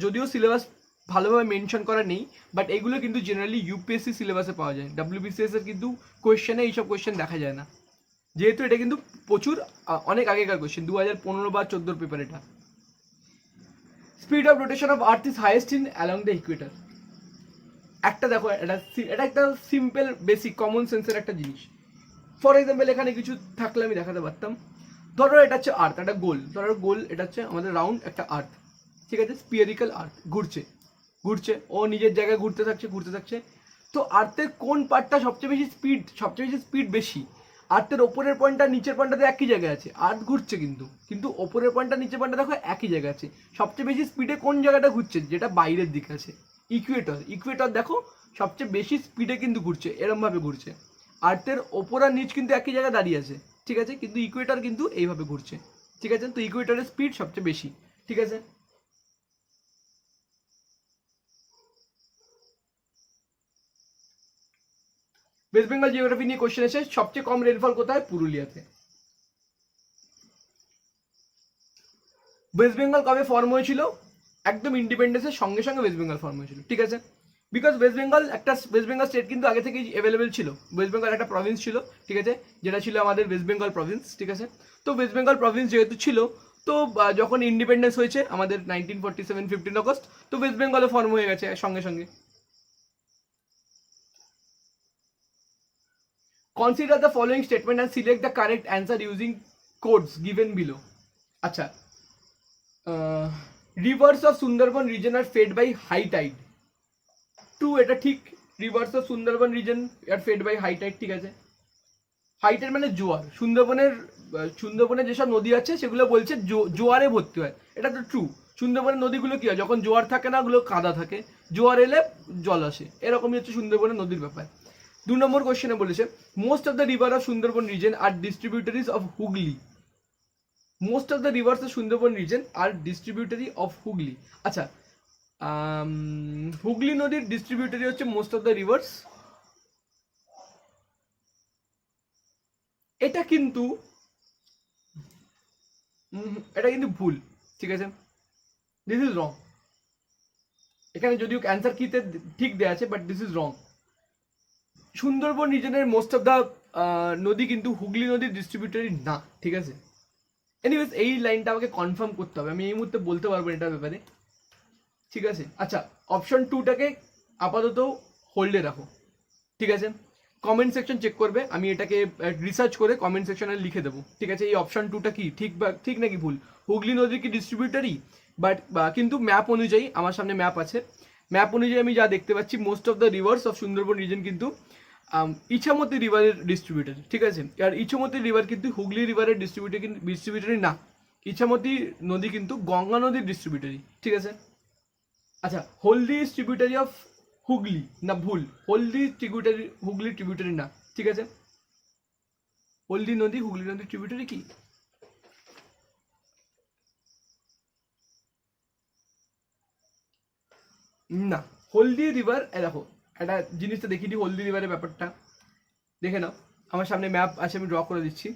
[SPEAKER 1] যদিও সিলেবাস ভালোভাবে মেনশন করা নেই, বাট এগুলো কিন্তু জেনারেলি ইউপিএসসি সিলেবাসে পাওয়া যায়। ডাব্লিউবিসিএস এর কিন্তু কোয়েশ্চেনে এইসব কোয়েশ্চেন দেখা যায় না, যেহেতু এটা কিন্তু প্রচুর অনেক আগেকার কোয়েশ্চেন, 2015 বা 14 পেপার এটা। Speed of rotation of earth is highest in along the Ecuador. একটা দেখো, এটা একটা সিম্পল বেসিক কমন সেন্সের একটা জিনিস। ফর এক্সাম্পল, এখানে কিছু থাকলে আমি দেখাতে পারতাম। ধরো এটা হচ্ছে আর্থ, একটা গোল, ধরো গোল, এটা হচ্ছে আমাদের রাউন্ড একটা আর্থ, ঠিক আছে, স্পিয়ারিক্যাল আর্থ, ঘুরছে, ও নিজের জায়গায় ঘুরতে থাকছে। তো আর্থের কোন পার্টটা সবচেয়ে বেশি স্পিড বেশি? আর্থের ওপরের পয়েন্টটা নিচের পয়েন্টটা একই জায়গায় আছে, আর্থ ঘুরছে, কিন্তু ওপরের পয়েন্টটা নিচের পয়েন্টটা দেখো একই জায়গায় আছে। সবচেয়ে বেশি স্পিডে কোন জায়গাটা ঘুরছে? যেটা বাইরের দিকে আছে, ইকুয়েটর দেখো সবচেয়ে বেশি স্পিডে কিন্তু ঘুরছে, এরমভাবে ঘুরছে। আর্থের ওপর আর নিচ কিন্তু একই জায়গায় দাঁড়িয়ে আছে, ঠিক আছে, কিন্তু ইকুয়েটর কিন্তু এইভাবে ঘুরছে, ঠিক আছে। তো ইকুয়েটরের স্পিড সবচেয়ে বেশি, ঠিক আছে। ওয়েস্ট বেঙ্গল জিওগ্রাফি নিয়ে কোশ্চেন এসে, সবচেয়ে কম রেনফল কোথায়? পুরুলিয়াতে। ওয়েস্ট বেঙ্গল কবে ফর্ম হয়েছিল? একদম ইন্ডিপেন্ডেন্সের সঙ্গে সঙ্গে ওয়েস্ট বেঙ্গল ফর্ম হয়েছিল, ঠিক আছে। বিকজ ওয়েস্ট বেঙ্গল স্টেট কিন্তু আগে থেকেই অ্যাভেলেবেল ছিল। ওয়েস্ট বেঙ্গল একটা প্রভিন্স ছিল, ঠিক আছে, যেটা ছিল আমাদের ওয়েস্ট বেঙ্গল প্রভিন্স, ঠিক আছে। তো ওয়েস্ট বেঙ্গল প্রভিন্স যেহেতু ছিল, তো যখন ইন্ডিপেন্ডেন্স হয়েছে আমাদের 1947 15 আগস্ট, তো ওয়েস্ট বেঙ্গলে ফর্ম হয়ে গেছে সঙ্গে সঙ্গে। Consider the following statement and select the correct answer using codes given below. আচ্ছা, rivers of Sundarban region are fed by high tide. True, এটা ঠিক। rivers of Sundarban region are fed by high tide, ঠিক আছে। High Tide মানে জোয়ার। সুন্দরবনের যেসব নদী আছে সেগুলো বলছে জোয়ারে ভর্তি হয়, এটা তো ট্রু। সুন্দরবনের নদীগুলো কি হয়? যখন জোয়ার থাকে না, ওগুলো কাদা থাকে, জোয়ার এলে জল আসে, এরকমই হচ্ছে সুন্দরবনের নদীর ব্যাপার। 2 নম্বর কোশ্চেনে বলেছে, most of the river of Sundarban region are distributaries of Hooghly. Most of the rivers of Sundarban region are distributary of Hooghly. আচ্ছা, হুগলি নদীর ডিস্ট্রিবিউটারি হচ্ছে মোস্ট অফ দ্য রিভার্স। এটা কিন্তু ভুল, ঠিক আছে, দিস ইজ রং। এখানে যদিও অ্যান্সার কিতে ঠিক দেওয়া আছে, but this is wrong. Sundarban রিজনের মোস্ট অফ দ্য নদী কিন্তু হুগলি নদীর ডিস্ট্রিবিউটারি না, ঠিক আছে। এনিওয়েজ, এই লাইনটা আমাকে কনফার্ম করতে হবে, আমি এই মুহূর্তে বলতে পারবো এটার ব্যাপারে, ঠিক আছে। আচ্ছা, অপশন 2টাকে আপাতত হোল্ডে রাখো, ঠিক আছে। কমেন্ট সেকশন চেক করবে, আমি এটাকে রিসার্চ করে কমেন্ট সেকশনে লিখে দেবো, ঠিক আছে। এই অপশন 2টা কি ঠিক নাকি ভুল? হুগলি নদী কি ডিস্ট্রিবিউটারি? বাট কিন্তু ম্যাপ অনুযায়ী, আমার সামনে ম্যাপ আছে, ম্যাপ অনুযায়ী আমি যা দেখতে পাচ্ছি most of the rivers of Sundarban region কিন্তু ইছামতি রিভারের ডিস্ট্রিবিউটার, ঠিক আছে। আর ইছামতি রিভার কিন্তু হুগলি রিভারের ডিস্ট্রিবিউটারই না, ইছামতি নদী কিন্তু গঙ্গা নদীর ডিস্ট্রিবিউটারি, ঠিক আছে। আচ্ছা, হলদি ইজ ট্রিবিউটারি অফ হুগলি, না ভুল, হলদি ট্রিবিউটারি হুগলি ট্রিবিউটারি না, ঠিক আছে। হলদি নদী হুগলি নদীর ট্রিবিউটারি কি? না, হলদি রিভার, দেখো একটা জিনিসটা দেখিয়ে দিই হলদি রিভারের ব্যাপারটা, দেখে নাও। আমার সামনে ম্যাপ আছে, আমি ড্র করে দিচ্ছি।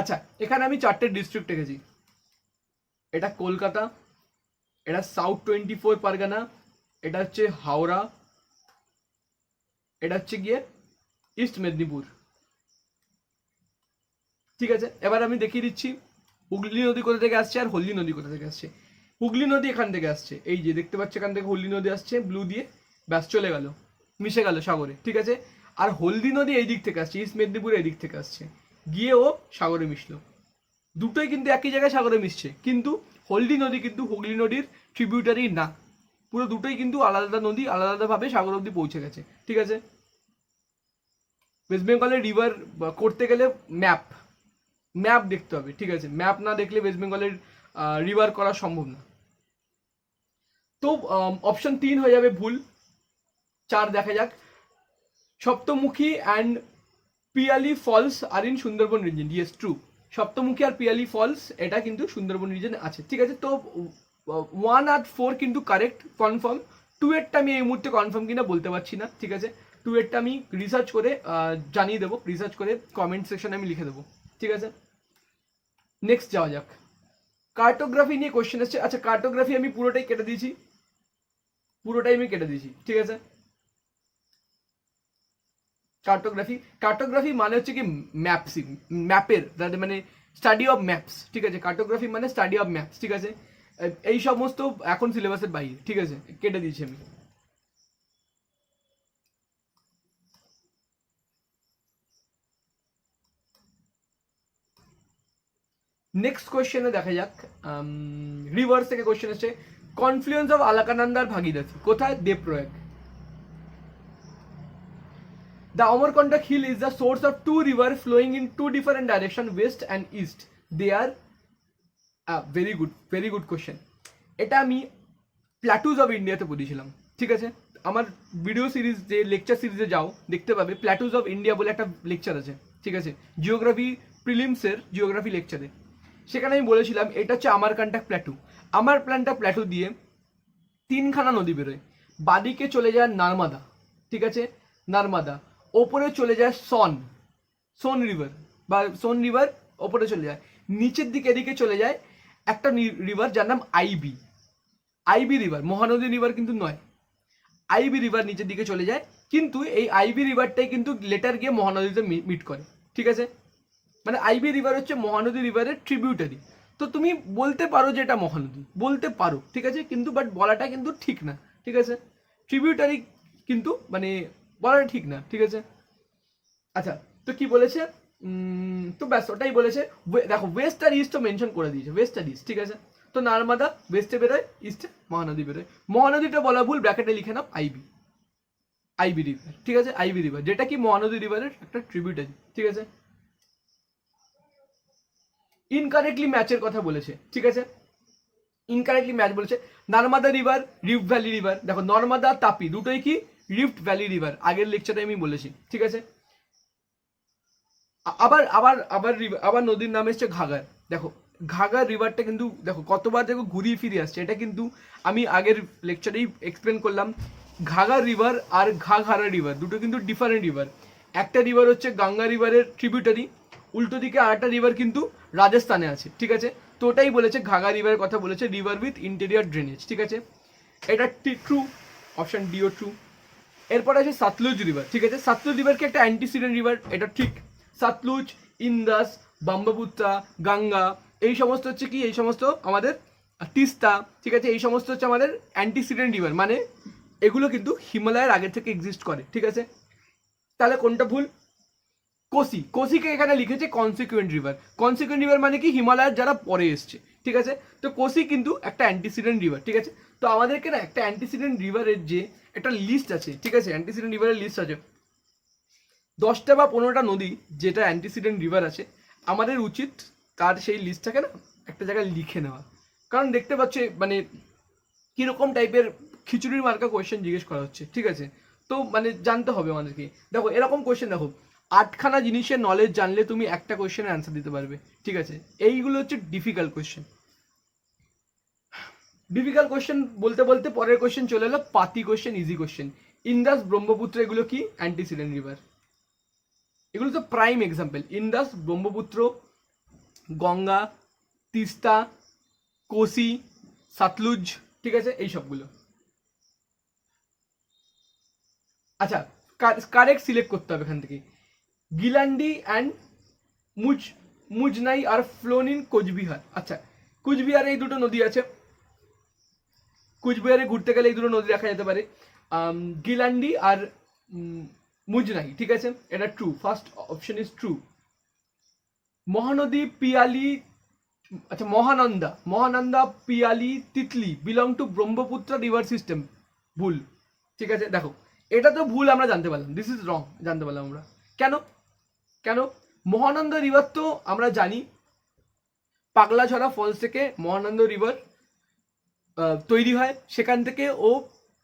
[SPEAKER 1] আচ্ছা, এখানে আমি 4টে ডিস্ট্রিক্ট রেখেছি। এটা কলকাতা, এটা সাউথ 24 পরগনা, এটা হচ্ছে হাওড়া, এটা হচ্ছে গিয়ে ইস্ট মেদিনীপুর, ঠিক আছে। এবার আমি দেখিয়ে দিচ্ছি হুগলি নদী কোথা থেকে আসছে আর হলদি নদী কোথা থেকে আসছে। হুগলি নদী এখান থেকে আসছে, এই যে দেখতে পাচ্ছ এখান থেকে হলদি নদী আসছে ব্লু দিয়ে, ব্যাস চলে গেল, মিশে গেল সাগরে, ঠিক আছে। আর হলদি নদী এই দিক থেকে আসছে, ইস্ট মেদিনীপুর এই দিক থেকে আসছে, গিয়ে ও সাগরে মিশলো। দুটোই কিন্তু একই জায়গায় সাগরে মিশছে, কিন্তু হলদি নদী কিন্তু হুগলি নদীর ট্রিবিউটারি না, পুরো দুটোই কিন্তু আলাদা আলাদা নদী, আলাদা আলাদাভাবে সাগর অব্দি পৌঁছে গেছে, ঠিক আছে। ওয়েস্ট বেঙ্গলের রিভার করতে গেলে ম্যাপ দেখতে হবে, ঠিক আছে। ম্যাপ না দেখলে ওয়েস্ট বেঙ্গলের রিভার করা সম্ভব না। তো অপশন 3 হয়ে যাবে ভুল। 4 দেখা যাক। Saptamukhi and Piyali falls are in Sundarban region, yes true. Saptamukhi আর পিয়ালি ফলস এটা কিন্তু সুন্দরবন রিজনে আছে, ঠিক আছে। তো 1 আর 4 কিন্তু কারেক্ট, কনফার্ম। 2 এরটা আমি এই মুহূর্তে কনফার্ম কিনা বলতে পারছি না, ঠিক আছে। 2 এরটা আমি রিসার্চ করে জানিয়ে দেবো, রিসার্চ করে কমেন্ট সেকশনে আমি লিখে দেবো, ঠিক আছে। নেক্সট যাওয়া যাক। কার্টোগ্রাফি নিয়ে কোশ্চেন এসছে। আচ্ছা, কার্টোগ্রাফি আমি পুরোটাই কেটে দিয়েছি, ঠিক আছে। কার্টোগ্রাফি মানে হচ্ছে কি ম্যাপের, মানে স্টাডি অফ ম্যাপস, ঠিক আছে। কার্টোগ্রাফি মানে স্টাডি অফ ম্যাপস, ঠিক আছে। এই সমস্ত এখন সিলেবাসের বাইরে, ঠিক আছে, কেটে দিয়েছি আমি। নেক্সট কোয়েশ্চেনে দেখা যাক, রিভার্স থেকে কোয়েশ্চেন এসছে। কনফ্লুয়েন্স অফ আলাকানন্দা আর ভাগীরথী কোথায়? Devprayag. The Amarkantak Hill is the source of two rivers flowing in two different directions, west and east. They are very good question. এটা আমি প্ল্যাটুজ অফ ইন্ডিয়াতে পড়েছিলাম, ঠিক আছে। আমার ভিডিও সিরিজ যে লেকচার সিরিজে যাও দেখতে পাবে, প্ল্যাটুজ অফ ইন্ডিয়া বলে একটা লেকচার আছে, ঠিক আছে, জিওগ্রাফি প্রিলিমসের জিওগ্রাফি লেকচারে। সেখানে আমি বলেছিলাম এটা হচ্ছে আমারকান্টাক প্ল্যাটু। প্ল্যাটু দিয়ে 3খানা নদী বেরোয়। বাদিকে চলে যায় নার্মাদা, ঠিক আছে, নার্মাদা। ওপরে চলে যায় সোন রিভার ওপরে চলে যায়। নিচের দিকে এদিকে চলে যায় একটা রিভার যার নাম আইবি রিভার, মহানদী রিভার কিন্তু নয়। আইবি রিভার নিচের দিকে চলে যায়, কিন্তু এই আইবি রিভারটাই কিন্তু লেটার গিয়ে মহানদীতে মিট করে, ঠিক আছে। মানে আইবি রিভার হচ্ছে মহানদী রিভারের ট্রিবিউটারি। তো তুমি বলতে পারো যে এটা মহানদী, বলতে পারো, ঠিক আছে, কিন্তু বাট বলাটা কিন্তু ঠিক না, ঠিক আছে। ট্রিবিউটারি কিন্তু মানে বলাটা ঠিক না, ঠিক আছে। আচ্ছা, তো কি বলেছে? তো ব্যাস ওটাই বলেছে। দেখো ওয়েস্ট আর ইস্ট মেনশন করে দিয়েছে, ওয়েস্ট আর ইস্ট, ঠিক আছে। তো নার্মাদা ওয়েস্টে বেরোয়, ইস্টে মহানদী বেরোয়। মহানদীটা বলা ভুল, ব্র্যাকেটে লিখে নাও আইবি রিভার, ঠিক আছে। আইবি রিভার যেটা কি মহানদী রিভারের একটা ট্রিবিউটারি, ঠিক আছে। ইনকারেক্টলি ম্যাচের কথা বলেছে, ঠিক আছে। ইনকারেক্টলি ম্যাচ বলেছে। Narmada river, rift valley river. দেখো নর্মদা তাপি দুটোই কি রিফট ভ্যালি রিভার, আগের লেকচারে আমি বলেছি, ঠিক আছে। আবার আবার আবার আবার নদীর নাম এসছে ঘাঘর। দেখো ঘাঘর রিভারটা কিন্তু দেখো কতবার দেখো ঘুরিয়ে ফিরে আসছে। এটা কিন্তু আমি আগের লেকচারেই এক্সপ্লেন করলাম। ঘাঘর রিভার আর ঘাঘরা রিভার দুটো কিন্তু ডিফারেন্ট রিভার। একটা রিভার হচ্ছে গঙ্গা রিভারের ট্রিবিউটারি, উল্টো দিকে আরেকটা রিভার কিন্তু রাজস্থানে আছে, ঠিক আছে। তো ওটাই বলেছে, ঘাঘা রিভারের কথা বলেছে, রিভার উইথ ইন্টেরিয়র ড্রেনেজ, ঠিক আছে। এটা ট্রু, অপশন ডিও ট্রু। এরপরে আছে সাতলুজ রিভার, ঠিক আছে। সাতলুজ রিভারকে একটা অ্যান্টিসিডেন্ট রিভার, এটা ঠিক। সাতলুজ, ইন্দাস, ব্রহ্মপুত্রা, গঙ্গা এই সমস্ত হচ্ছে কি, এই সমস্ত আমাদের তিস্তা, ঠিক আছে, এই সমস্ত হচ্ছে আমাদের অ্যান্টিসিডেন্ট রিভার, মানে এগুলো কিন্তু হিমালয়ের আগে থেকে এক্সিস্ট করে, ঠিক আছে। তাহলে কোনটা ভুল? কোসি, কোসিকে এখানে লিখেছে কনসিকুয়েন্ট রিভার। কনসিকুয়েন্ট রিভার মানে কি? হিমালয়ের যারা পরে এসছে, ঠিক আছে। তো কোসি কিন্তু একটা অ্যান্টিসিডেন্ট রিভার, ঠিক আছে। তো আমাদেরকে না একটা অ্যান্টিসিডেন্ট রিভারের যে একটা লিস্ট আছে, ঠিক আছে, অ্যান্টিসিডেন্ট রিভারের লিস্ট আছে 10টা বা 15টা নদী যেটা অ্যান্টিসিডেন্ট রিভার আছে, আমাদের উচিত তার সেই লিস্টটাকে না একটা জায়গায় লিখে নেওয়া। কারণ দেখতে পাচ্ছে মানে কীরকম টাইপের খিচুড়ির মার্কা কোয়েশ্চেন জিজ্ঞেস করা হচ্ছে, ঠিক আছে। তো মানে জানতে হবে আমাদেরকে। দেখো এরকম কোয়েশ্চেন, দেখো 8খানা জিনিসের নলেজ জানলে তুমি একটা কোয়েশ্চেনের অ্যান্সার দিতে পারবে, ঠিক আছে। এইগুলো হচ্ছে ডিফিকাল্ট কোয়েশ্চেন। ডিফিকাল্ট কোয়েশ্চেন বলতে বলতে পরের কোয়েশ্চেন চলে এলো পাতি question, easy question. Indus, Brahmaputra, এগুলো কি? Antecedent river. এগুলো তো prime example. Indus, Brahmaputra, Ganga, Teesta, Kosi, Sutlej, ঠিক আছে, এই সবগুলো। আচ্ছা, কারেক্ট সিলেক্ট করতে হবে এখান থেকে। Gilandi and Mujnai are flown in Coochbehar. আচ্ছা, কুচবিহারে এই দুটো নদী আছে, কুচবিহারে ঘুরতে গেলে এই দুটো নদী দেখা যেতে পারে, গিলান্ডি আর মুজনাই, ঠিক আছে, এটা true, first option is true. Mahanadi, Piyali, আচ্ছা Mahananda, Mahananda, Piyali, Titli belong to Brahmaputra river system, ভুল, ঠিক আছে। দেখো এটা তো ভুল, আমরা জানতে পারলাম, দিস ইজ রং, জানতে পারলাম আমরা। কেন? কেন? মহানন্দা রিভার তো আমরা জানি পাগলাঝরা ফলস থেকে মহানন্দা রিভার তৈরি হয়, সেখান থেকে ও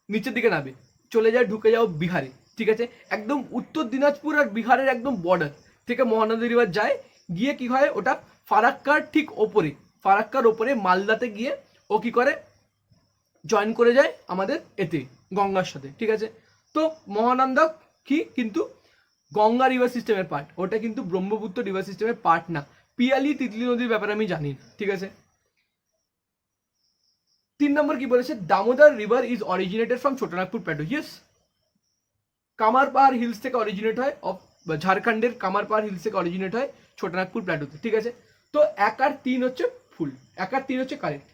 [SPEAKER 1] নিচের দিকে নামে, চলে যায়, ঢুকে যাও বিহারে, ঠিক আছে। একদম উত্তর দিনাজপুর আর বিহারের একদম বর্ডার থেকে মহানন্দা রিভার যায়, গিয়ে কি হয়, ওটা ফারাক্কার ঠিক ওপরে, ফারাক্কার ওপরে মালদাতে গিয়ে ও কি করে, জয়েন করে যায় আমাদের এতে গঙ্গার সাথে, ঠিক আছে। তো মহানন্দা কি কিন্তু গঙ্গা রিভার সিস্টেমের পার্ট, ওটা কিন্তু ব্রহ্মপুত্র রিভার সিস্টেমের পার্ট না। পিয়ালি, তিতলি নদীর ব্যাপারে আমি জানি না, ঠিক আছে। 3 নম্বর কি বলেছে? Damodar river is originated from Chotanagpur Plato. Yes, কামার পাহাড় হিলস থেকে অরিজিনেট হয়, ঝাড়খণ্ডের কামার পাহাড় হিলস থেকে অরিজিনেট হয় ছোটনাগপুর প্ল্যাটোতে, ঠিক আছে। তো 1 আর 3 হচ্ছে ফুল, 1 আর 3 হচ্ছে কারেক্ট।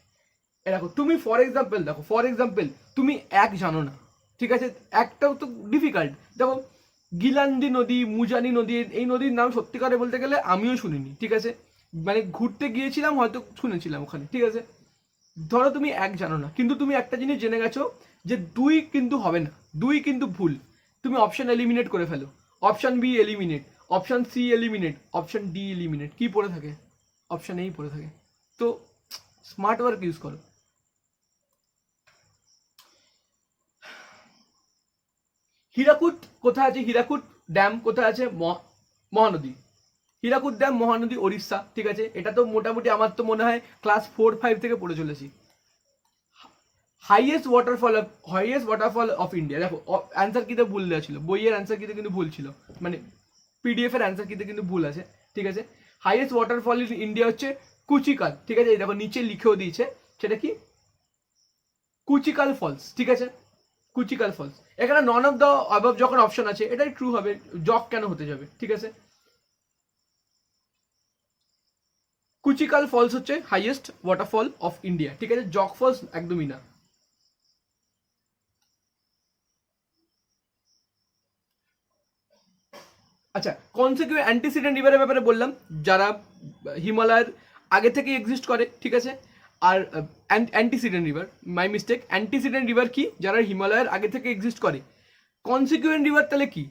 [SPEAKER 1] দেখো তুমি ফর এক্সাম্পল, দেখো ফর এক্সাম্পল তুমি এক জানো না, ঠিক আছে, একটাও তো ডিফিকাল্ট। দেখো গিলান্ডি নদী, মুজানি নদী, এই নদীর নাম সত্যিকারে বলতে গেলে আমিও শুনিনি, ঠিক আছে, মানে ঘুরতে গিয়েছিলাম হয়তো শুনেছিলাম ওখানে, ঠিক আছে। ধরো তুমি এক জানো না, কিন্তু তুমি একটা জিনিস জেনে গেছো যে 2 কিন্তু হবে না, 2 কিন্তু ভুল, তুমি অপশন এলিমিনেট করে ফেলো, option B eliminate, option C eliminate, option D eliminate, কি পড়ে থাকে? অপশন এই পড়ে থাকে। তো স্মার্ট ওয়ার্ক ইউজ করো। হীরাকুদ কোথায় আছে? হীরাকুদ ড্যাম কোথায় আছে? মহানদী। হীরাকুদ ড্যাম মহানদী, ওড়িশা, ঠিক আছে। এটা তো মোটামুটি আমার তো মনে হয় ক্লাস 4-5 থেকে পড়ে চলেছি। হাইয়েস্ট ওয়াটারফল অফ ইন্ডিয়া, দেখো অ্যান্সার কিতে ভুল দেওয়া ছিল, বইয়ের অ্যান্সার কিতে কিন্তু ভুল ছিল, মানে পিডিএফ এর অ্যান্সার কিতে কিন্তু ভুল আছে, ঠিক আছে। হাইয়েস্ট ওয়াটারফল ইন ইন্ডিয়া হচ্ছে কুচিকাল, ঠিক আছে, দেখো নিচে লিখেও দিয়েছে, সেটা কি? কুচিকাল ফলস, ঠিক আছে, কুচিকাল ফলস। এখানে নন অফ দ্য অ্যাবভ যখন অপশন আছে, এটাই ট্রু হবে, জক কেন হতে যাবে, ঠিক আছে। কুচিকাল ফলস হচ্ছে হাইয়েস্ট ওয়াটারফল অফ ইন্ডিয়া, ঠিক আছে, জক ফলস একদমই না। আচ্ছা, কনসিকুয়েন্ট অ্যান্টিসিডেন্ট রিভারের ব্যাপারে বললাম, যারা হিমালয়ের আগে থেকে এক্সিস্ট করে, ঠিক আছে। আর antecedent river, my mistake, antecedent river কি? যারা হিমালয়ের আগে থেকে এক্সিস্ট করে। কনসিকুয়েন্ট রিভার তাহলে কি?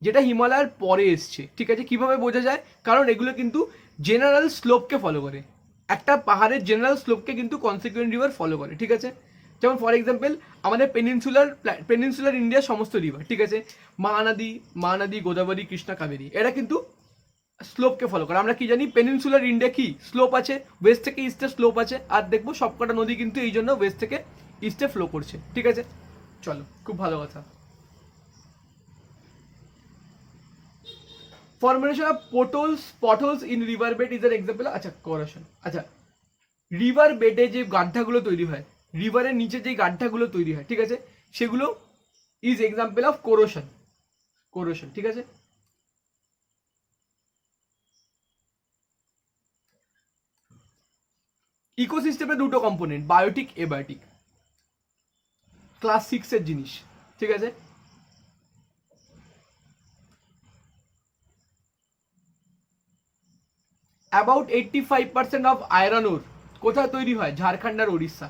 [SPEAKER 1] যেটা হিমালয়ের পরে এসছে, ঠিক আছে। কিভাবে বোঝা যায়? কারণ এগুলো কিন্তু জেনারেল স্লোপকে ফলো করে, একটা পাহাড়ের জেনারেল স্লোপকে কিন্তু কনসিকুয়েন্ট রিভার ফলো করে, ঠিক আছে। যেমন ফর এক্সাম্পল আমাদের পেনিনসুলার ইন্ডিয়ার সমস্ত রিভার, ঠিক আছে, মহানদী, গোদাবরী, কৃষ্ণা, কাবেরী, এরা কিন্তু স্লোপকে ফলো করে। আমরা কি জানি পেনিনসুলার ইন্ডিয়া কি স্লোপ আছে, ওয়েস্ট থেকে ইস্টে স্লোপ আছে, আর দেখবো সবকটা নদী কিন্তু এই জন্য ওয়েস্ট থেকে ইস্টে ফ্লো করছে, ঠিক আছে। চলো, খুব ভালো কথা। Formation of potholes in river bed is an example. আচ্ছা, কোরেশন। আচ্ছা, রিভার বেডে যে গাড্ডাগুলো তৈরি হয়, রিভারের নিচে যে গাড্ডাগুলো তৈরি হয়, ঠিক আছে, সেগুলো ইজ এক্সাম্পল অফ কোরেশন, ঠিক আছে। ইকোসিস্টেমে দুটো কম্পোনেন্ট, বায়োটিক এবায়োটিক, ক্লাস 6 এর জিনিস, ঠিক আছে। অ্যাবাউট 85% অফ আয়রন ওর কোথায় তৈরি হয়? ঝাড়খণ্ড আর ওড়িশা।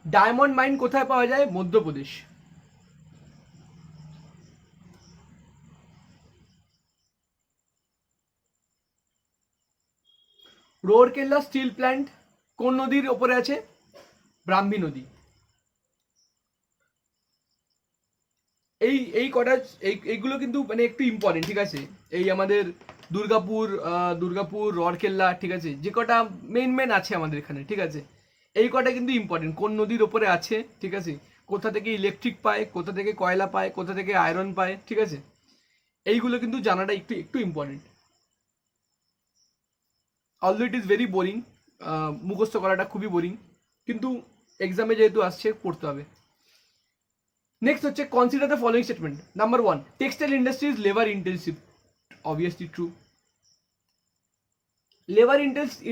[SPEAKER 1] ডায়মন্ড মাইন কোথায় পাওয়া যায়? মধ্যপ্রদেশ। রোরকেল্লা স্টিল প্ল্যান্ট কোন নদীর ওপরে আছে? ব্রাহ্মী নদী। এই কটা এইগুলো কিন্তু মানে একটু ইম্পর্টেন্ট, ঠিক আছে। এই আমাদের দুর্গাপুর রোরকেল্লা, ঠিক আছে, যে কটা মেন আছে আমাদের এখানে, ঠিক আছে, এই কটা কিন্তু ইম্পর্টেন্ট। কোন নদীর ওপরে আছে, ঠিক আছে, কোথা থেকে ইলেকট্রিক পায়, কোথা থেকে কয়লা পায়, কোথা থেকে আয়রন পায়, ঠিক আছে, এইগুলো কিন্তু জানাটা একটু একটু important. Although it is very boring, মুখস্থ করাটা খুবই বোরিং, কিন্তু এক্সামে যেহেতু আসছে পড়তে হবে। নেক্সট হচ্ছে consider the following statement. Number 1, textile industry is labour intensive. Obviously true. Labour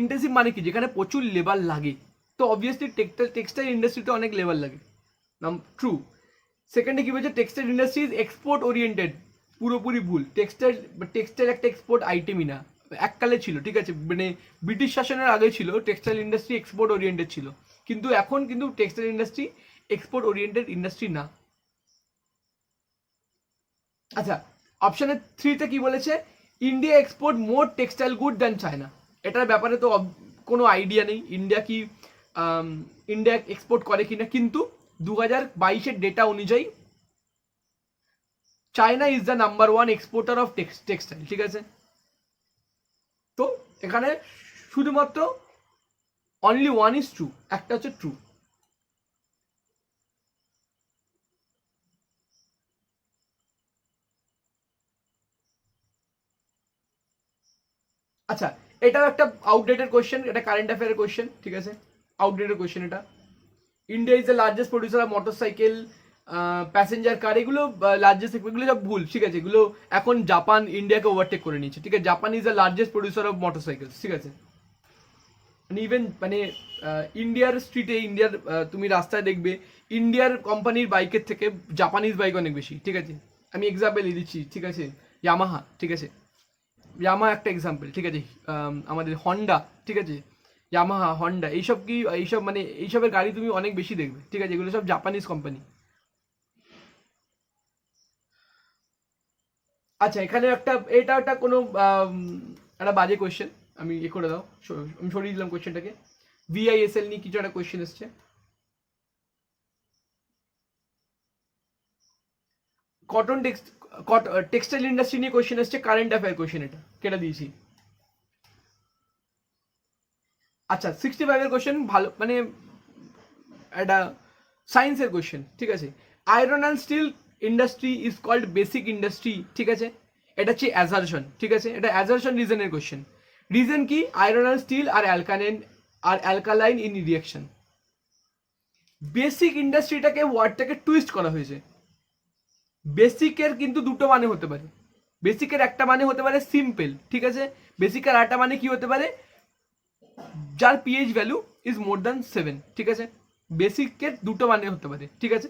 [SPEAKER 1] intensive মানে কি? যেখানে প্রচুর লেবার লাগে, তো অবভিয়াসলি টেক্সটাইল ইন্ডাস্ট্রিতে অনেক লেবার লাগে, ট্রু। সেকেন্ডে কি বলছে? Textile industry is export oriented. পুরোপুরি ভুল। টেক্সটাইল একটা এক্সপোর্ট আইটেমই না, এককালে ছিল, ঠিক আছে, মানে ব্রিটিশ শাসনের আগে ছিল টেক্সটাইল ইন্ডাস্ট্রি এক্সপোর্ট ওরিয়েন্টেড ছিল, কিন্তু এখন কিন্তু textile industry export oriented industry না। আচ্ছা, অপশানে 3তে কি বলেছে? ইন্ডিয়া এক্সপোর্ট মোর টেক্সটাইল গুড দ্যান চায়না। এটার ব্যাপারে তো কোনো আইডিয়া নেই ইন্ডিয়া এক্সপোর্ট করে কিনা, কিন্তু 2022-এর ডেটা অনুযায়ী China is the number 1 exporter of textile, ঠিক আছে। তো এখানে শুধুমাত্র অনলি ওয়ান ইজ ট্রু, একটা হচ্ছে ট্রু। আচ্ছা, এটাও একটা আউটডেটেড কোয়েশ্চেন, এটা কারেন্ট অ্যাফেয়ারের কোয়েশ্চেন, ঠিক আছে, আউটডেটেড কোয়েশ্চেন এটা। India is the largest producer of motorcycle, passenger car, এগুলো লার্জেস্ট, এগুলো সব ভুল, ঠিক আছে। এগুলো এখন জাপান ইন্ডিয়াকে ওভারটেক করে নিয়েছে, ঠিক আছে। Japan is the largest producer of motorcycle, ঠিক আছে। মানে ইভেন মানে ইন্ডিয়ার স্ট্রিটে, তুমি রাস্তায় দেখবে ইন্ডিয়ার কোম্পানির বাইকের থেকে জাপানিজ বাইক অনেক বেশি, ঠিক আছে। আমি এক্সাম্পল দিচ্ছি, ঠিক আছে, ইয়ামাহা, ঠিক আছে, ইয়ামাহা একটা এক্সাম্পল, ঠিক আছে। আমাদের হন্ডা, ঠিক আছে, ইয়ামাহা, হন্ডা, এইসব মানে এইসবের গাড়ি তুমি অনেক বেশি দেখবে, ঠিক আছে, এগুলো সব জাপানিজ কোম্পানি। আচ্ছা, এখানে এটা একটা কোনো একটা বাজে কোয়েশ্চেন, আমি করে দাও, আমি সরিয়ে দিলাম কোয়েশ্চেনটাকে। ভিআইএসএল নিয়ে কিছু একটা কোয়েশ্চেন এসছে। টেক্সটাইল ইন্ডাস্ট্রি নিয়ে কোয়েশ্চেন এসছে, কারেন্ট অ্যাফেয়ার কোয়েশ্চেন, এটা কেটে দিয়েছি। আচ্ছা, 65-এর কোয়েশ্চেন ভালো, মানে একটা সায়েন্সের কোয়েশ্চেন, ঠিক আছে। Iron and steel industry is called basic industry, ঠিক আছে, এটা হচ্ছে অ্যাজারশন, ঠিক আছে, এটা অ্যাজারশন রিজনের কোয়েশ্চেন। রিজন কি? Iron and steel are alkaline in reaction. Basic ইন্ডাস্ট্রিটাকে ওয়ার্ডটাকে টুইস্ট করা হয়েছে। বেসিকের কিন্তু দুটো মানে হতে পারে। বেসিকের একটা মানে হতে পারে সিম্পল, ঠিক আছে। বেসিকের আরেকটা মানে কি হতে পারে? যার pH value is more than 7, ঠিক আছে। বেসিকের দুটো মানে হতে পারে, ঠিক আছে।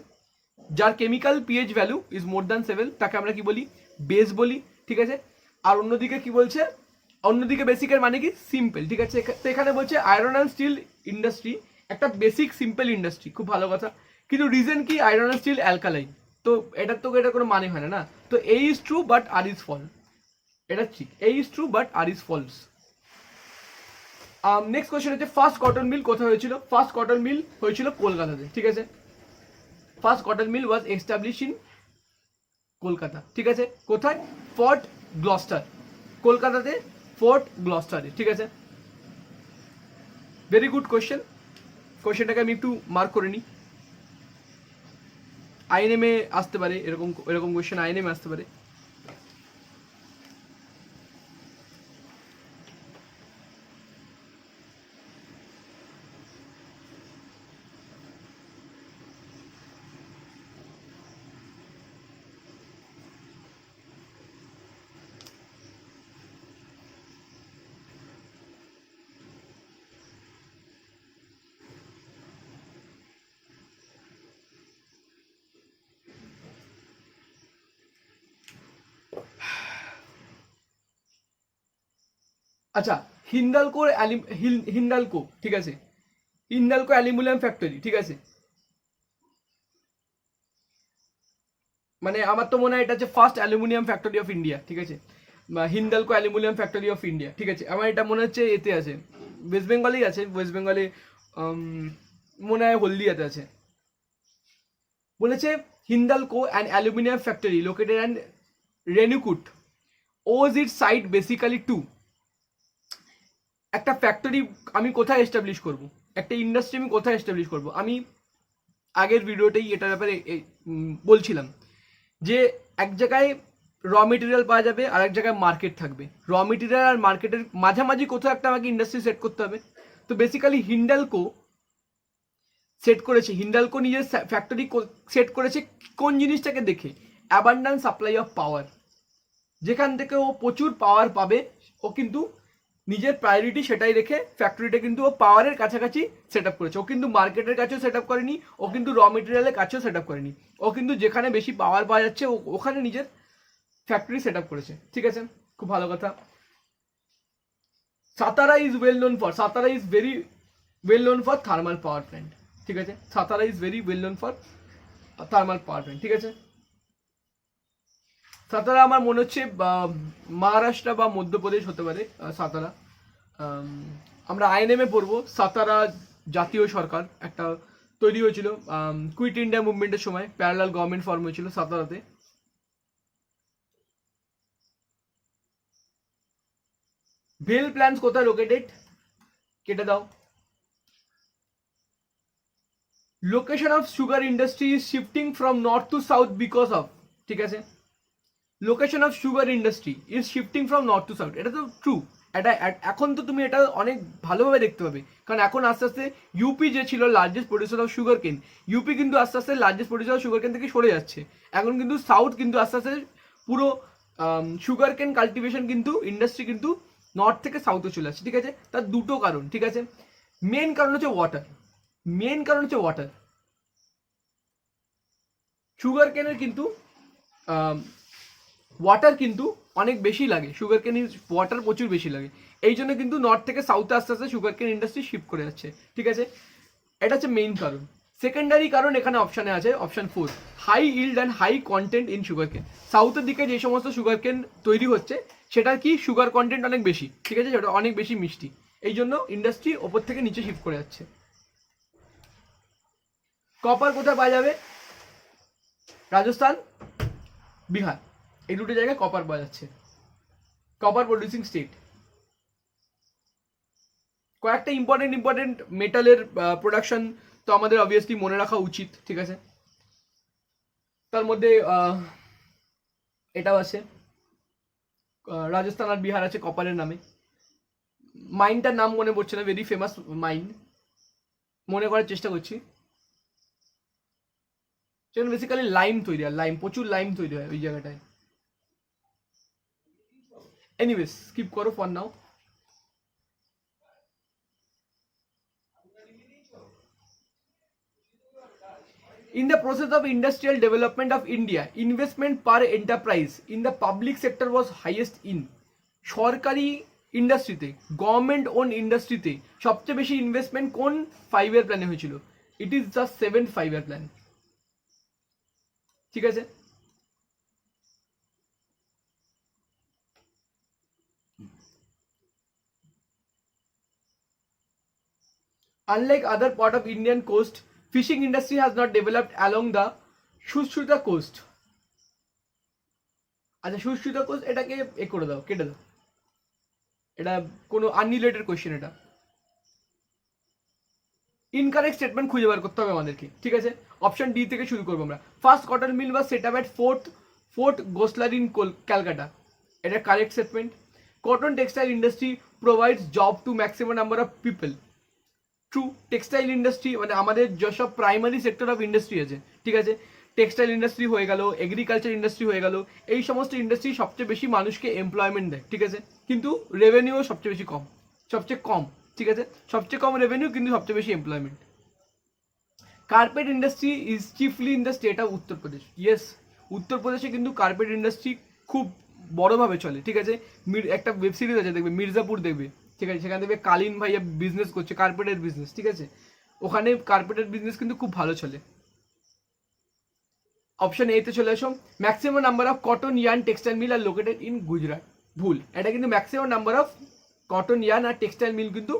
[SPEAKER 1] যার chemical pH value is more than 7 তাকে আমরা কি বলি? বেস বলি, ঠিক আছে। আর অন্যদিকে কি বলছে? অন্যদিকে বেসিকের মানে কি? সিম্পল, ঠিক আছে। তো এখানে বলছে আয়রন অ্যান্ড স্টিল ইন্ডাস্ট্রি একটা বেসিক সিম্পল ইন্ডাস্ট্রি, খুব ভালো কথা, কিন্তু রিজন কি? আয়রন অ্যান্ড স্টিল অ্যালকালাইন, তো এটা কোনো মানে হয় না, না। তো A is true but R is false, এটা ঠিক, A is true but R is false. Next question হচ্ছে ফার্স্ট কটন মিল কোথায় হয়েছিল? ফার্স্ট কটন মিল হয়েছিল কলকাতাতে, ঠিক আছে। First cotton mill was establish in Kolkata, ঠিক আছে। কোথায়? ফোর্ট গ্লস্টার, কলকাতাতে ফোর্ট গ্লস্টারে, ঠিক আছে। ভেরি গুড কোয়েশ্চেন, কোয়েশ্চেনটাকে আমি একটু মার্ক করে নিই। আইএনএমে আসতে পারে, এরকম এরকম কোয়েশ্চেন আইএনএমে আসতে পারে। আচ্ছা, হিন্ডালকো, ঠিক আছে, হিন্ডালকো অ্যালুমিনিয়াম ফ্যাক্টরি, ঠিক আছে, মানে আমার তো মনে হয় এটা হচ্ছে first aluminium factory of India, ঠিক আছে, Hindalco aluminium factory of India, ঠিক আছে। আমার এটা মনে হচ্ছে এতে আছে, ওয়েস্ট বেঙ্গলেই আছে, ওয়েস্ট বেঙ্গলে মনে হয় হলদিয়াতে আছে। বলেছে Hindalco and aluminium factory located and Renukoot owes it site basically to, একটা ফ্যাক্টরি আমি কোথায় এস্টাবলিশ করব, একটা ইন্ডাস্ট্রি আমি কোথায় এস্টাবলিশ করব, আমি আগের ভিডিওতেই এটার ব্যাপারে বলছিলাম যে এক জায়গায় র মেটেরিয়াল পাওয়া যাবে আর এক জায়গায় মার্কেট থাকবে, র মেটেরিয়াল আর মার্কেটের মাঝামাঝি কোথাও একটা আমাকে ইন্ডাস্ট্রি সেট করতে হবে। তো বেসিক্যালি হিন্ডালকো সেট করেছে, হিন্ডালকো নিজের ফ্যাক্টরি সেট করেছে কোন জিনিসটাকে দেখে, অ্যাবান্ডান্স সাপ্লাই অফ পাওয়ার, যেখান থেকে ও প্রচুর পাওয়ার পাবে, ও কিন্তু নিজের প্রায়োরিটি সেটাই রেখে ফ্যাক্টরিটা কিন্তু ও পাওয়ারের কাছাকাছি সেট আপ করেছে। ও কিন্তু মার্কেটের কাছেও সেট আপ করেনি, ও কিন্তু র মেটেরিয়ালের কাছেও সেট আপ করেনি, ও কিন্তু যেখানে বেশি পাওয়ার পাওয়া যাচ্ছে ওখানে নিজের ফ্যাক্টরি সেট আপ করেছে, ঠিক আছে, খুব ভালো কথা। Satara is well known for, Satara is very well known for thermal power plant, ঠিক আছে, Satara is very well known for thermal power plant, ঠিক আছে। সাতারা আমার মনে হচ্ছে মহারাষ্ট্র বা মধ্যপ্রদেশ হতে পারে সাতারা। আমরা আইএনএমে পড়বো সাতারা জাতীয় সরকার একটা তৈরি হয়েছিল কুইট ইন্ডিয়া মুভমেন্টের সময়, প্যারালাল গভর্নমেন্ট ফর্ম হয়েছিল সাতারাতে। ভেল প্ল্যান্টস কোথায় লোকেটেড, কেটে দাও। Location of sugar industry is shifting from north two south because of, ঠিক আছে, location of sugar industry is shifting from north two south, এটা তো ট্রু। এটা এখন তো তুমি এটা অনেক ভালোভাবে দেখতে পাবে, কারণ এখন আস্তে আস্তে ইউপি যে ছিল লার্জেস্ট প্রডিউসার অফ সুগার কেন, ইউপি কিন্তু আস্তে আস্তে লার্জেস্ট প্রডিউসার অফ সুগার কেন থেকে সরে যাচ্ছে। এখন কিন্তু সাউথ কিন্তু আস্তে আস্তে পুরো সুগার কেন কাল্টিভেশন কিন্তু ইন্ডাস্ট্রি কিন্তু নর্থ থেকে সাউথে চলে আসছে, ঠিক আছে। তার দুটো কারণ, ঠিক আছে, মেন কারণ হচ্ছে ওয়াটার, মেন কারণ হচ্ছে ওয়াটার। সুগার কেনের কিন্তু ওয়াটার কিন্তু অনেক বেশি লাগে, সুগার কেন ওয়াটার প্রচুর বেশি লাগে, এই জন্য কিন্তু নর্থ থেকে সাউথে আস্তে আস্তে সুগার কেন ইন্ডাস্ট্রি শিফট করে যাচ্ছে, ঠিক আছে, এটা হচ্ছে মেইন কারণ। সেকেন্ডারি কারণ এখানে অপশানে আছে option 4, high yield and high content in sugar cane. সাউথের দিকে যে সমস্ত সুগার কেন তৈরি হচ্ছে সেটার কি সুগার কন্টেন্ট অনেক বেশি, ঠিক আছে, সেটা অনেক বেশি মিষ্টি, এই জন্য ইন্ডাস্ট্রি ওপর থেকে নিচে শিফট করে যাচ্ছে। কপার কোথায় পাওয়া যাবে, রাজস্থান, বিহার, এই দুটো জায়গায় কপার পাওয়া যাচ্ছে, কপার প্রডিউসিং স্টেট। কয়েকটা ইম্পর্টেন্ট মেটালের প্রোডাকশন তো আমাদের অবভিয়াসলি মনে রাখা উচিত, ঠিক আছে, তার মধ্যে এটাও আছে, রাজস্থান আর বিহার আছে কপারের নামে। মাইনটার নাম মনে পড়ছে না, ভেরি ফেমাস মাইন, মনে করার চেষ্টা করছি। সেখানে বেসিক্যালি লাইম তৈরি হয়, লাইম, প্রচুর লাইম তৈরি হয় ওই জায়গাটায়। এনিওয়েজ স্কিপ করো for now. In the process of industrial development of India, investment per enterprise in the public sector was highest in, সরকারি ইন্ডাস্ট্রিতে, গভর্নমেন্ট ওন ইন্ডাস্ট্রিতে সবচেয়ে বেশি ইনভেস্টমেন্ট কোন 5-year প্ল্যানে হয়েছিল, it is the 7th 5-year plan, ঠিক আছে। Unlike other part of Indian coast, fishing industry has not developed along the Saurashtra coast. আচ্ছা, সুশ্রুতা কোস্ট এটাকে এ করে দাও, কেটে দাও, এটা কোনো আনরিলেটেড কোয়েশ্চেন, এটা ইনকারেক্ট স্টেটমেন্ট খুঁজে বার করতে হবে আমাদেরকে, ঠিক আছে। অপশন ডি থেকে শুরু করবো আমরা। First cotton mill was set up at fort Gloster in Calcutta, এটা correct statement. Cotton textile industry provides job to maximum number of people, true. Textile industry মানে আমাদের যেসব প্রাইমারি সেক্টর অফ ইন্ডাস্ট্রি আছে, ঠিক আছে, টেক্সটাইল ইন্ডাস্ট্রি হয়ে গেল, agriculture industry হয়ে গেল, এই সমস্ত ইন্ডাস্ট্রি সবচেয়ে বেশি মানুষকে এমপ্লয়মেন্ট দেয়, ঠিক আছে, কিন্তু রেভিনিউ সবচেয়ে বেশি কম, সবচেয়ে কম, ঠিক আছে, সবচেয়ে কম রেভিনিউ কিন্তু সবচেয়ে বেশি employment. Carpet industry is chiefly in the state of Uttar Pradesh, yes, উত্তরপ্রদেশে কিন্তু কার্পেট ইন্ডাস্ট্রি খুব বড়োভাবে চলে, ঠিক আছে। একটা ওয়েব সিরিজ আছে দেখবে মির্জাপুর, দেখবে, ঠিক আছে, সেখানে দেখবে কালীন ভাইয়া বিজনেস করছে, কার্পেটের বিজনেস, ঠিক আছে। ওখানে কার্পেটের বিজনেস কিন্তু খুব ভালো চলে। অপশন এ তে চলে আসো, maximum number of cotton yarn textile mill are located in Gujarat. ভুল, এটা কিন্তু maximum number of cotton yarn আর টেক্সটাইল মিল কিন্তু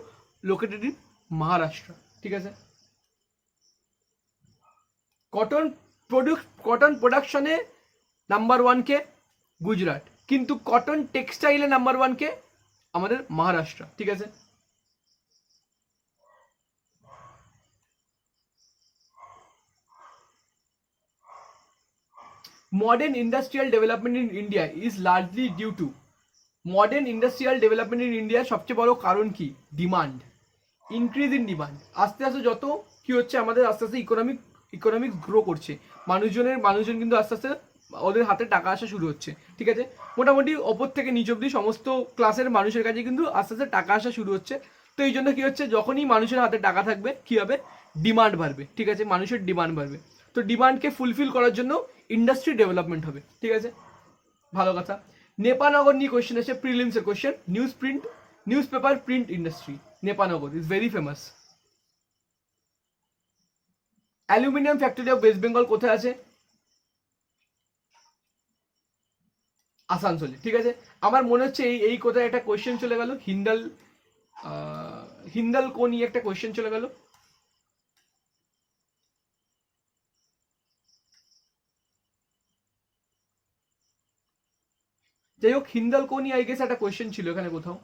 [SPEAKER 1] লোকেটেড ইন মহারাষ্ট্র, ঠিক আছে। কটন প্রোডাকশনে নাম্বার ওয়ান কে গুজরাট, কিন্তু কটন টেক্সটাইলে নাম্বার ওয়ান কে আমাদের মহারাষ্ট্র, ঠিক আছে। Modern industrial development in India is largely due to, modern industrial development in ইন্ডিয়ার সবচেয়ে বড় কারণ কি? Demand, increase in demand. আস্তে আস্তে যত কি হচ্ছে আমাদের আস্তে আস্তে ইকোনমিক্স গ্রো করছে, মানুষজন কিন্তু আস্তে আস্তে ওদের হাতে টাকা আসা শুরু হচ্ছে, ঠিক আছে। মোটামুটি ওপর থেকে নিচ অব্দি সমস্ত ক্লাসের মানুষের কাছে কিন্তু আস্তে আস্তে টাকা আসা শুরু হচ্ছে। তো এই জন্য কি হচ্ছে, যখনই মানুষের হাতে টাকা থাকবে কি হবে, ডিমান্ড বাড়বে, ঠিক আছে, মানুষের ডিমান্ড বাড়বে। তো ডিমান্ডকে ফুলফিল করার জন্য ইন্ডাস্ট্রি ডেভেলপমেন্ট হবে, ঠিক আছে, ভালো কথা। নেপানগর নিয়ে কোয়েশ্চেন আছে, প্রিলিমসের question. News paper print industry, Nepanagar is very famous. Aluminium factory of West Bengal কোথায় আছে? আসানসোলে, ঠিক আছে। আমার মনে হচ্ছে এই কোথায় একটা কোয়েশ্চেন চলে গেল, হিন্দাল কোন নিয়ে একটা কোয়েশ্চেন চলে গেল। যাই হোক, হিন্দাল কোন নিয়ে আই গেস একটা কোয়েশ্চেন ছিল এখানে কোথাও।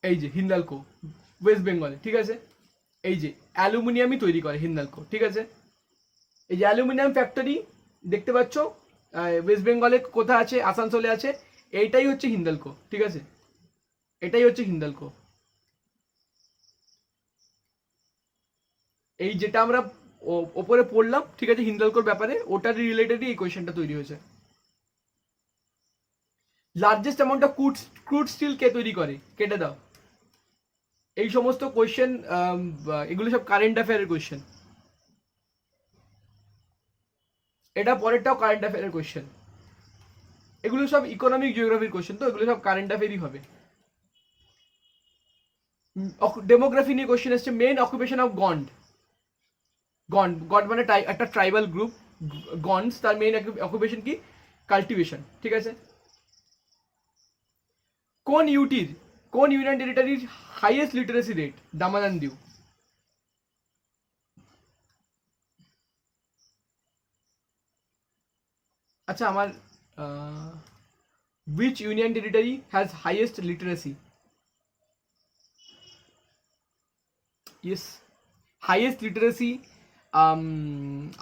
[SPEAKER 1] এই যে হিন্দালকো, ওয়েস্ট বেঙ্গলে, ঠিক আছে। এই যে অ্যালুমিনিয়ামই তৈরি করে হিন্দালকো, ঠিক আছে। এই যে অ্যালুমিনিয়াম ফ্যাক্টরি দেখতে পাচ্ছ, ওয়েস্ট বেঙ্গলে কোথায় আছে? আসানসোলে আছে। এইটাই হচ্ছে হিন্দালকো, ঠিক আছে, এটাই হচ্ছে হিন্দালকো। এই যেটা আমরা ওপরে পড়লাম, ঠিক আছে, হিন্দালকোর ব্যাপারে, ওটার রিলেটেডই এই কোয়েশ্চেনটা তৈরি হয়েছে। Largest amount of crude steel কে তৈরি করে? কেটে দাও। এই সমস্ত কোয়েশ্চেন, এগুলো সব কারেন্ট অ্যাফেয়ারের কোয়েশ্চেন। এটা পরেরটাও কারেন্ট অ্যাফেয়ারের কোয়েশ্চেন। এগুলো সব ইকোনমিক জিওগ্রাফির কোয়েশ্চেন, তো এগুলো সব কারেন্ট অ্যাফেয়ারই হবে। ডেমোগ্রাফি নিয়ে কোয়েশ্চেন এসছে, main occupation of Gond. Gond মানে একটা ট্রাইবাল গ্রুপ, গন্ডস, তার মেইন অকুপেশন কি? কাল্টিভেশন, ঠিক আছে। কোন ইউটির, কোন union টেরিটরির highest literacy rate? Daman and দিউ। আচ্ছা, আমার which union territory has highest literacy? Yes, highest literacy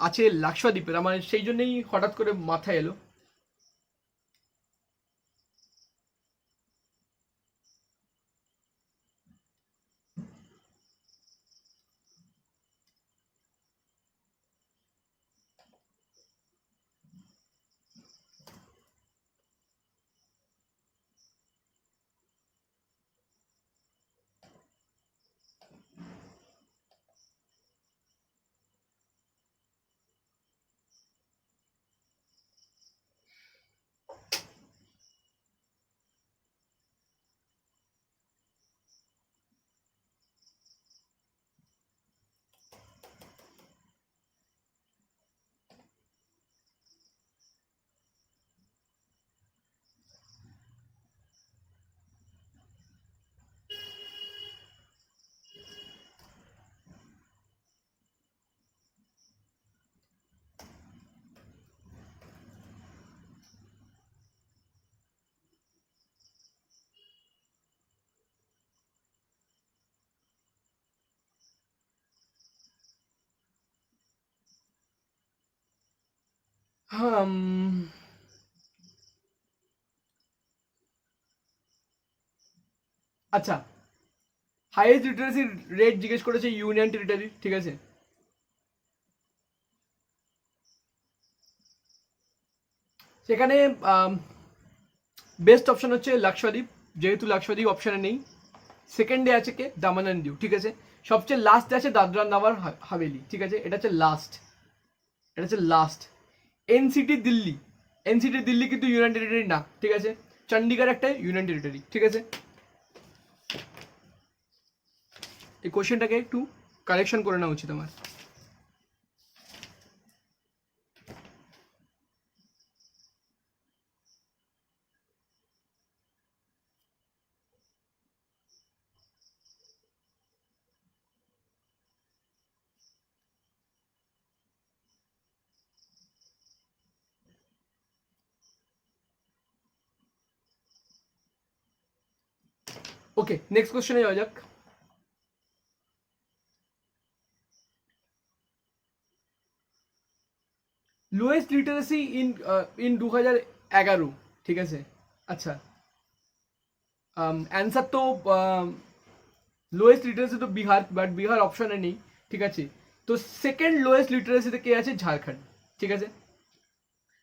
[SPEAKER 1] আছে লাক্ষাদ্বীপের। আমার সেই জন্যই হঠাৎ করে মাথায় এলো। আচ্ছা, হাইয়েস্ট লিটারেসি রেট জিজ্ঞেস করেছে ইউনিয়ন টেরিটরি, ঠিক আছে। সেখানে বেস্ট অপশন হচ্ছে লাক্ষাদ্বীপ, যেহেতু লাক্ষাদ্বীপ অপশানে নেই। সেকেন্ডে আছে কে, দামান অ্যান্ড দিউ, ঠিক আছে। সবচেয়ে লাস্টে আছে দাদরা নগর হাভেলি, ঠিক আছে, এটা হচ্ছে লাস্ট, এটা হচ্ছে last. NCT Delhi, NCT Delhi কিন্তু ইউনিয়ন টেরিটরি না, ঠিক আছে। চণ্ডীগড় একটা ইউনিয়ন টেরিটরি, ঠিক আছে। এই কোশ্চেনটাকে একটু কারেকশন করে নেওয়া উচিত আমার। ওকে, নেক্সট কোশ্চেনে যাওয়া যাক। লোয়েস্ট লিটারেসি ইন 2011, ঠিক আছে। আচ্ছা, অ্যান্সার তো লোয়েস্ট লিটারেসি তো বিহার, বাট বিহার অপশনে নেই, ঠিক আছে। তো সেকেন্ড লোয়েস্ট লিটারেসিতে কে আছে, ঝাড়খণ্ড, ঠিক আছে।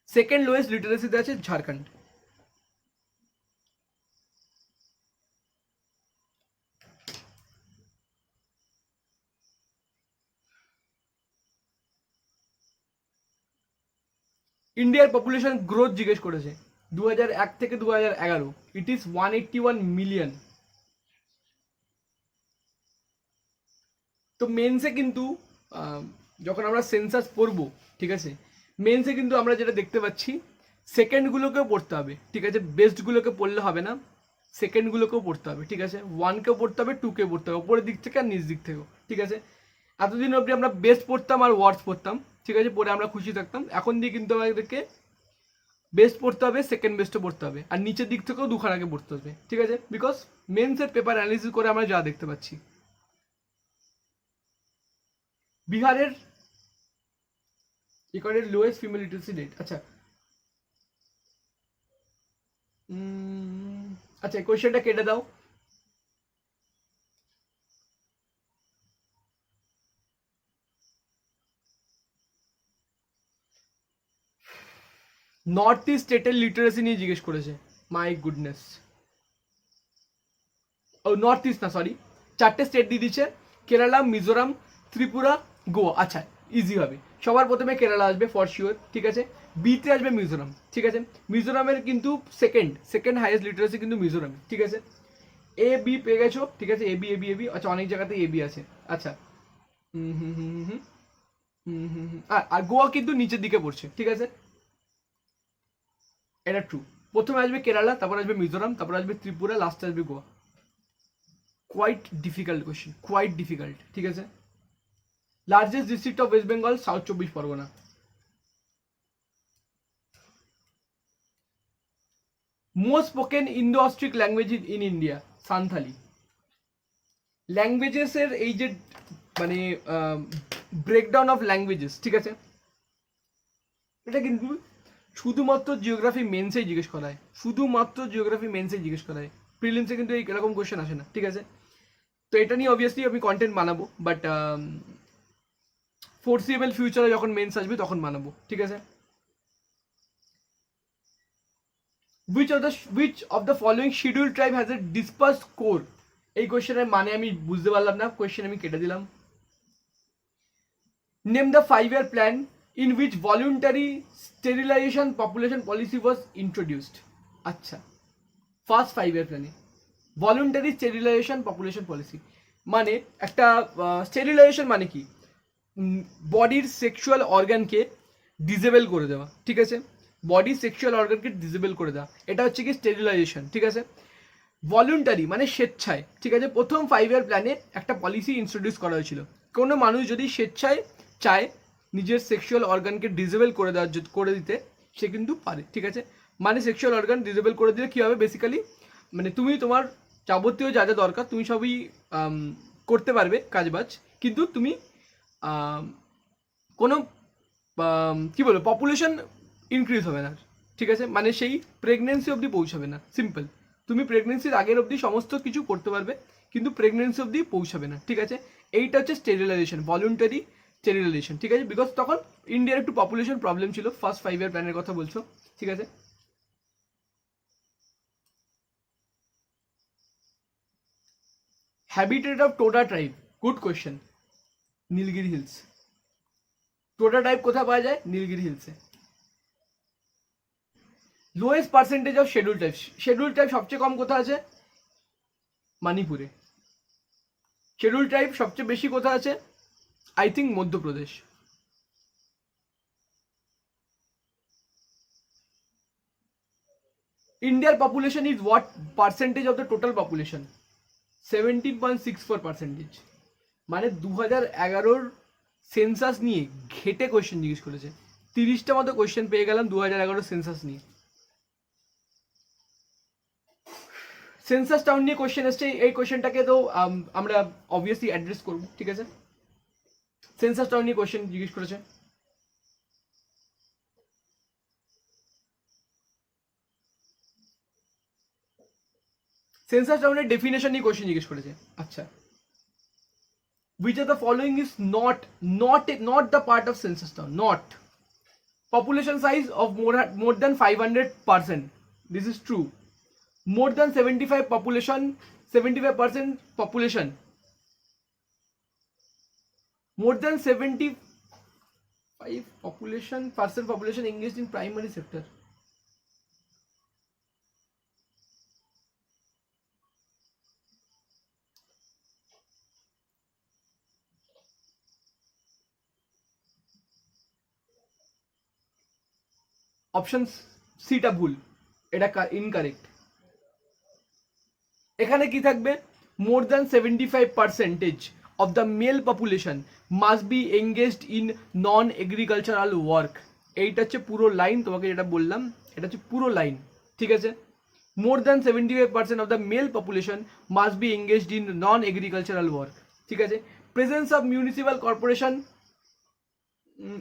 [SPEAKER 1] সেকেন্ড লোয়েস্ট লিটারেসিতে আছে ঝাড়খণ্ড। ইন্ডিয়ার পপুলেশন গ্রোথ জিজ্ঞেস করেছে 2001 থেকে 2011, ইট ইজ 181 মিলিয়ন। তো মেন্সে কিন্তু যখন আমরা সেন্সাস পড়বো, ঠিক আছে, মেন্সে কিন্তু আমরা যেটা দেখতে পাচ্ছি, সেকেন্ডগুলোকেও পড়তে হবে, ঠিক আছে। বেস্টগুলোকে পড়লে হবে না, সেকেন্ডগুলোকেও পড়তে হবে, ঠিক আছে। ওয়ানকেও পড়তে হবে, টুকেও পড়তে হবে, ওপরের দিক থেকে আর নিচ দিক থেকেও, ঠিক আছে। এতদিন অবধি আমরা বেস্ট পড়তাম আর ওয়ার্ডস পড়তাম, ঠিক আছে, পড়ে আমরা খুশি থাকতাম। এখন দিয়ে কিন্তু আমাদেরকে বেস্ট পড়তে হবে, সেকেন্ড বেস্টও পড়তে হবে, আর নিচের দিক থেকেও দুখানাকে পড়তে হবে, ঠিক আছে। বিকজ মেন্সের পেপার অ্যানালিসিস করে আমরা যা দেখতে পাচ্ছি। বিহারের recorded lowest female literacy rate, আচ্ছা। আচ্ছা, কোয়েশ্চেনটা কেটে দাও। নর্থ ইস্ট স্টেটের লিটারেসি নিয়ে জিজ্ঞেস করেছে, মাই গুডনেস। ও নর্থ ইস্ট না, সরি, চারটে স্টেট দিয়ে দিচ্ছে, কেরালা, মিজোরাম, ত্রিপুরা, গোয়া। আচ্ছা, ইজি হবে, সবার প্রথমে কেরালা আসবে ফর শিওর, ঠিক আছে। বিতে আসবে মিজোরাম, ঠিক আছে। মিজোরামের কিন্তু সেকেন্ড হাইয়েস্ট লিটারেসি কিন্তু মিজোরাম, ঠিক আছে। এ বি পেয়ে গেছো, ঠিক আছে, A B A B A B, আচ্ছা, অনেক জায়গাতে এ বি আছে, আচ্ছা। হুম হুম হুম হুম হুম হুম হুম হুম। আর গোয়া কিন্তু নিচের দিকে পড়ছে, ঠিক আছে, এটা ট্রু। প্রথমে আসবে কেরালা, তারপর আসবে মিজোরাম, তারপর আসবে ত্রিপুরা, লাস্টে আসবে Goa. Quite difficult question, quite difficult, ঠিক আছে। Largest district of West Bengal, south 24 Pargana. Most spoken Indo Austric language in India, Santhali. ল্যাঙ্গুয়েজেসের এই যে মানে ব্রেকডাউন অফ ল্যাঙ্গুয়েজেস, ঠিক আছে, এটা কিন্তু শুধুমাত্র জিওগ্রাফি মেন্সেই জিজ্ঞেস করা হয়, শুধুমাত্র জিওগ্রাফি মেন্সেই জিজ্ঞেস করা হয়। প্রিলিমসে কিন্তু এই এরকম কোয়েশ্চেন আসে না, ঠিক আছে। তো এটা নিয়ে অবভিয়াসলি আমি কন্টেন্ট বানাবো, বাট ফোরসিবল ফিউচারে যখন মেন্স আসবে তখন বানাবো, ঠিক আছে। which of the following scheduled tribe has a dispersed core? এই কোয়েশ্চেনের মানে আমি বুঝতে পারলাম না, কোয়েশ্চেন আমি কেটে দিলাম। Name the 5-year plan in which voluntary sterilization population policy was introduced. আচ্ছা, ফার্স্ট 5-year প্ল্যানে ভলেন্টারি স্টেরিলাইজেশন পপুলেশন পলিসি মানে একটা স্টেরিলাইজেশন মানে কি, বডির সেক্সুয়াল অর্গানকে ডিসেবল করে দেওয়া, ঠিক আছে। বডির সেক্সুয়াল অর্গানকে ডিসেবল করে দেওয়া, এটা হচ্ছে কি স্টেরিলাইজেশন, ঠিক আছে। ভলেন্টারি মানে স্বেচ্ছায়, ঠিক আছে। প্রথম 5-year প্ল্যানে একটা পলিসি ইন্ট্রোডিউস করা হয়েছিল, কোনো মানুষ যদি স্বেচ্ছায় চায় নিজের সেক্সুয়াল অর্গানকে ডিসেবল করে দেওয়ার করে দিতে, সে কিন্তু পারে, ঠিক আছে। মানে সেক্সুয়াল অর্গান ডিসেবল করে দিলে কী হবে, বেসিক্যালি মানে তুমি তোমার যাবতীয় যা যা দরকার তুমি সবই করতে পারবে কাজবাজ, কিন্তু তুমি কোনো কী বলবো পপুলেশন ইনক্রিজ হবে না, ঠিক আছে, মানে সেই প্রেগনেন্সি অবধি পৌঁছাবে না, সিম্পল। তুমি প্রেগনেন্সির আগের অবধি সমস্ত কিছু করতে পারবে, কিন্তু প্রেগনেন্সি অবধি পৌঁছাবে না, ঠিক আছে। এইটা হচ্ছে স্টেরিলাইজেশন, ভলেন্টারি স্টেরিলাইজেশন, ঠিক আছে। বিকজ তখন ইন্ডিয়ার একটু পপুলেশন প্রবলেম ছিল, ফার্স্ট 5 ইয়ার প্ল্যানের কথা বলছো, ঠিক আছে। Habitat of Toda tribe, good question, Nilgiri hills. Toda tribe কোথায় পাওয়া যায়? নীলগিরি হিলসে। Lowest percentage of schedule tribe, schedule tribe সবচেয়ে কম কোথায় আছে? মণিপুরে। শেডিউল ট্রাইব সবচেয়ে বেশি কোথায় আছে? I think Madhya Pradesh. ইন্ডিয়ার population is what percentage of the total population? 17.64%। মানে 2011 সেন্সাস নিয়ে ঘেটে কোয়েশ্চেন জিজ্ঞেস করেছে। 30টা মতো কোয়েশ্চেন পেয়ে গেলাম 2011 সেন্সাস নিয়ে। সেন্সাস টাউন নিয়ে কোয়েশ্চেন এসছে, এই কোয়েশ্চেনটাকে তো আমরা অবভিয়াসলি অ্যাড্রেস করব, ঠিক আছে। সেন্সাস টাউন নিয়ে কোয়েশ্চেন জিজ্ঞেস করেছে। সেন্সাস টাউনের ডেফিনেশন নিয়ে কোয়েশ্চেন জিজ্ঞেস করেছে। আচ্ছা, which of the following is not the part of census town? Not population size of more than 500%, this is true. More than 75% population, more than 75% population engaged in primary sector. Option সিটা ভুল, এটা incorrect. এখানে কি থাকবে? More than 75% of the male population must be engaged in non-agricultural work. এইটা হচ্ছে পুরো line, তোমাকে যেটা বললাম এটা হচ্ছে পুরো লাইন, ঠিক আছে। More than 75% of the male population must be engaged in non-agricultural work, ঠিক আছে। প্রেজেন্স অফ মিউনিসিপাল কর্পোরেশন,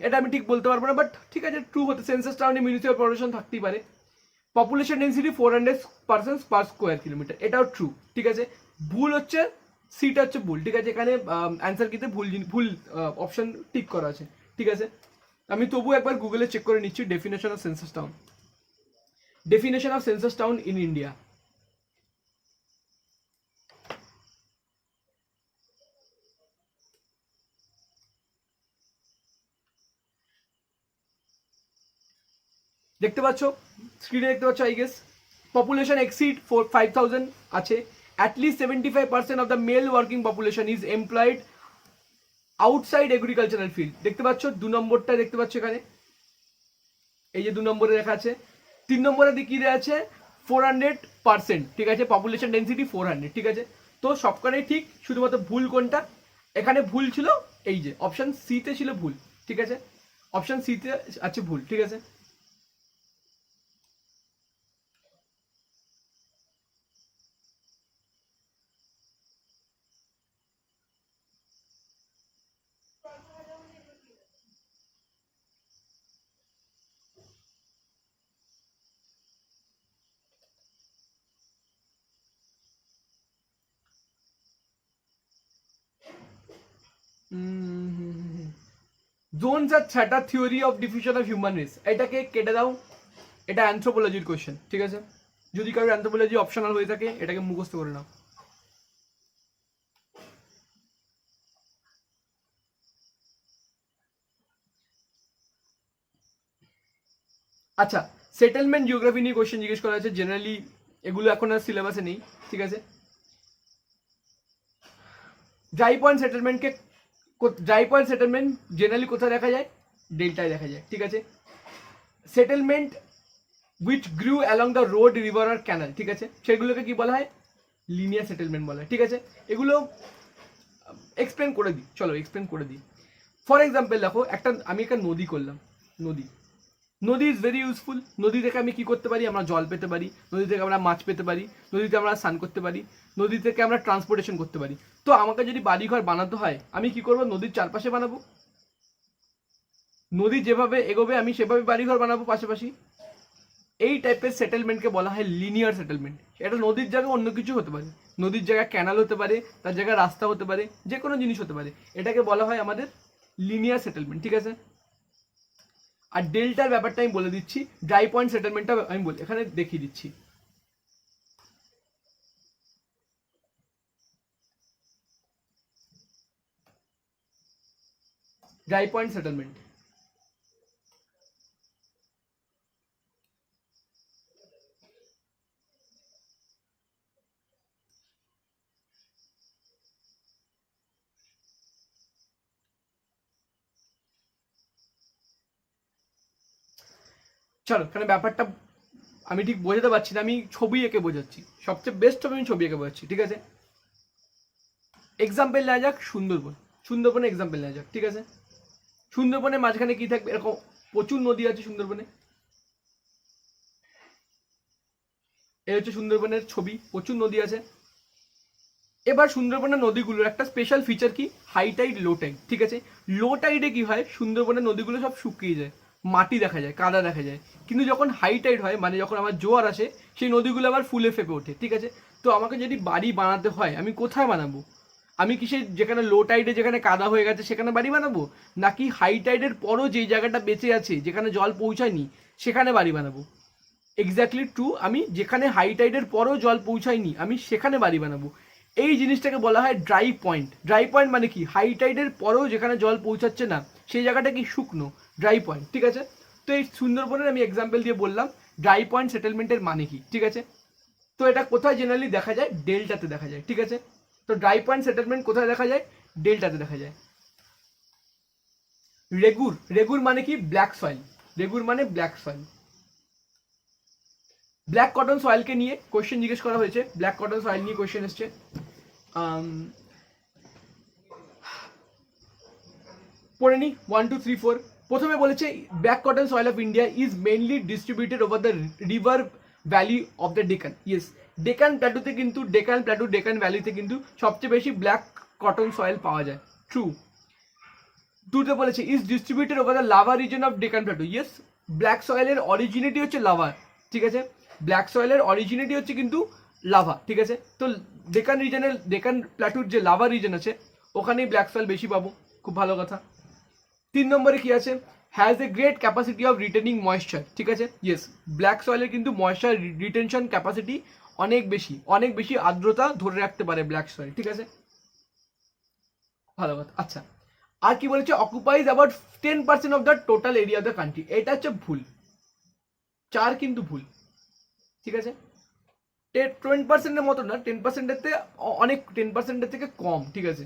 [SPEAKER 1] এটা আমি ঠিক বলতে পারবো না, বাট ঠিক আছে, ট্রু হতে সেন্সাস টাউনে মিউনিসিপাল কর্পোরেশন থাকতেই পারে। Population density 400 percent per square kilometre, এটাও ট্রু, ঠিক আছে। ভুল হচ্ছে সিটা হচ্ছে ভুল, ঠিক আছে। এখানে অ্যান্সার কিতে ভুল অপশন টিক করা আছে, ঠিক আছে। আমি তবু একবার গুগলে চেক করে নিচ্ছি definition of census town. Definition of census town in India. দেখতে পাচ্ছ, স্ক্রিনে দেখতে পাচ্ছ, আই গেস পপুলেশন এক্সিড 5,000 আছে। At least 75% of the male working population is employed outside agricultural field. দেখতে পাচ্ছ 2 নম্বরটা দেখতে পাচ্ছ এখানে, এই যে 2 নম্বরে লেখা আছে। 3 নম্বরে কি দেওয়া আছে? 400%, ঠিক আছে। পপুলেশন ডেন্সিটি 400, ঠিক আছে। তো সবকটাই ঠিক, শুধুমাত্র ভুল কোনটা? এখানে ভুল ছিল এই যে অপশন সিতে ছিল ভুল, ঠিক আছে। অপশন সিতে আছে ভুল, ঠিক আছে। জোনস আর থ্যাটা theory of diffusion of human race, এটাকে কেটে দাও, এটা অ্যানথ্রোপোলজির কোশ্চেন, ঠিক আছে। যদি কারোর অ্যানথ্রোপোলজি অপশনাল হয়ে থাকে এটাকে মুখস্থ করে নাও। আচ্ছা, সেটেলমেন্ট জিওগ্রাফি নিয়ে কোশ্চেন জিজ্ঞেস করা আছে। জেনারেলি এগুলো এখন আর সিলেবাসে নেই, ঠিক আছে। ড্রাই পয়েন্ট সেটেলমেন্ট জেনারেলি কোথায় দেখা যায়? ডেল্টায় দেখা যায়, ঠিক আছে। Settlement which grew along the road, river আর ক্যানাল, ঠিক আছে, সেগুলোকে কি বলা হয়? লিনিয়ার সেটেলমেন্ট বলা হয়, ঠিক আছে। এগুলো এক্সপ্লেন করে দিই, চলো এক্সপ্লেন করে দিই। ফর এক্সাম্পল দেখো, আমি একটা নদী করলাম, নদী ইজ ভেরি ইউজফুল। নদী থেকে আমি কি করতে পারি? আমরা জল পেতে পারি, নদী থেকে আমরা মাছ পেতে পারি, নদীতে আমরা স্নান করতে পারি, নদী থেকে আমরা ট্রান্সপোর্টেশন করতে পারি। তো আমাকে যদি বাড়িঘর বানাতে হয় আমি কি করব? নদীর চারপাশে বানাবো। নদী যেভাবে এগোবে আমি সেভাবে বাড়িঘর বানাবো পাশাপাশি। এই টাইপের সেটেলমেন্টকে বলা হয় লিনিয়ার সেটেলমেন্ট। এটা নদীর জায়গায় অন্য কিছু হতে পারে, নদীর জায়গায় ক্যানাল হতে পারে, তার জায়গায় রাস্তা হতে পারে, যে কোনো জিনিস হতে পারে, এটাকে বলা হয় আমাদের লিনিয়ার সেটেলমেন্ট, ঠিক আছে। আর ডেল্টার ব্যাপারটা আমি বলে দিচ্ছি, ড্রাই পয়েন্ট সেটেলমেন্টটা আমি বলি এখানে দেখিয়ে দিচ্ছি। ড্রাই পয়েন্ট সেটেলমেন্ট, চলো এখানে ব্যাপারটা আমি ঠিক বোঝাতে পারছি না, আমি ছবি এঁকে বোঝাচ্ছি, সবচেয়ে বেস্ট হবে আমি ছবি এঁকে বোঝাচ্ছি, ঠিক আছে। এক্সাম্পল নেওয়া যাক সুন্দরবন, সুন্দরবনে এক্সাম্পল নেওয়া যাক, ঠিক আছে। সুন্দরবনের মাঝখানে কি থাকবে, এরকম প্রচুর নদী আছে সুন্দরবনে, এই হচ্ছে সুন্দরবনের ছবি, প্রচুর নদী আছে। এবার সুন্দরবনের নদীগুলোর একটা স্পেশাল ফিচার কি, হাই টাইড লো টাইড, ঠিক আছে। লো টাইডে কি হয়, সুন্দরবনের নদীগুলো সব শুকিয়ে যায়, মাটি দেখা যায়, কাদা দেখা যায়। কিন্তু যখন হাই টাইড হয়, মানে যখন আমার জোয়ার আসে, সেই নদীগুলো আবার ফুলে ফেপে ওঠে, ঠিক আছে। তো আমাকে যদি বাড়ি বানাতে হয়, আমি কোথায় বানাবো? আমি কি সেই যেখানে লো টাইডে যেখানে কাদা হয়ে গেছে সেখানে বাড়ি বানাবো, নাকি হাই টাইডের পরও যেই জায়গাটা বেঁচে আছে যেখানে জল পৌঁছায়নি সেখানে বাড়ি বানাবো? এক্স্যাক্টলি ট্রু, আমি যেখানে হাই টাইডের পরও জল পৌঁছায়নি আমি সেখানে বাড়ি বানাবো। এই জিনিসটাকে বলা হয় ড্রাই পয়েন্ট। ড্রাই পয়েন্ট মানে কি, হাই টাইডের পরেও যেখানে জল পৌঁছাচ্ছে না সেই জায়গাটা কি শুকনো, ড্রাই পয়েন্ট, ঠিক আছে। তো এই সুন্দরবনের আমি এক্সাম্পল দিয়ে বললাম ড্রাই পয়েন্ট সেটেলমেন্টের মানে কি, ঠিক আছে। তো এটা কোথায় জেনারেলি দেখা যায়, ডেল্টাতে দেখা যায়, ঠিক আছে। তো ড্রাই পয়েন্ট সেটেলমেন্ট কোথায় দেখা যায়, ডেল্টাতে দেখা যায়। রেগুর, রেগুর মানে কি, ব্ল্যাক সয়েল, রেগুর মানে ব্ল্যাক সয়েল। ব্ল্যাক কটন সয়েলকে নিয়ে কোয়েশ্চেন জিজ্ঞেস করা হয়েছে, ব্ল্যাক কটন সয়েল নিয়ে কোয়েশ্চেন এসছে। পড়ে নি 1 2 3 4। প্রথমে বলেছে black cotton soil of India is mainly distributed over the river valley of the Deccan. Yes, Deccan প্ল্যাটুতে কিন্তু, ডেকান প্ল্যাটু, ডেকান ভ্যালিতে কিন্তু সবচেয়ে বেশি ব্ল্যাক কটন সয়েল পাওয়া যায়, ট্রু। টুতে বলেছে is distributed over the lava region of Deccan plateau. Yes, black সয়েলের অরিজিনিটি হচ্ছে লাভা, ঠিক আছে। ব্ল্যাক সয়েলের অরিজিনিটি হচ্ছে কিন্তু লাভা, ঠিক আছে। তো ডেকান রিজনের, ডেকান প্ল্যাটুর যে লাভা রিজন আছে ওখানেই ব্ল্যাক সয়েল বেশি পাবো, খুব ভালো কথা। 3 নম্বরে কি আছে, has a great capacity of retaining moisture, ঠিক আছে। ইয়েস, ব্ল্যাক সয়েলের কিন্তু ময়েশ্চার রিটেনশন ক্যাপাসিটি অনেক বেশি, অনেক বেশি আর্দ্রতা ধরে রাখতে পারে ব্ল্যাক সয়েল, ঠিক আছে, ভালো কথা। আচ্ছা, আর কি বলেছে, অকুপাইজ about 10% of the total area of the country. এটা হচ্ছে ভুল, 4 কিন্তু ভুল, ঠিক আছে। 10% মতো না, 10%-এর থেকে অনেক, 10%-এর থেকে কম, ঠিক আছে।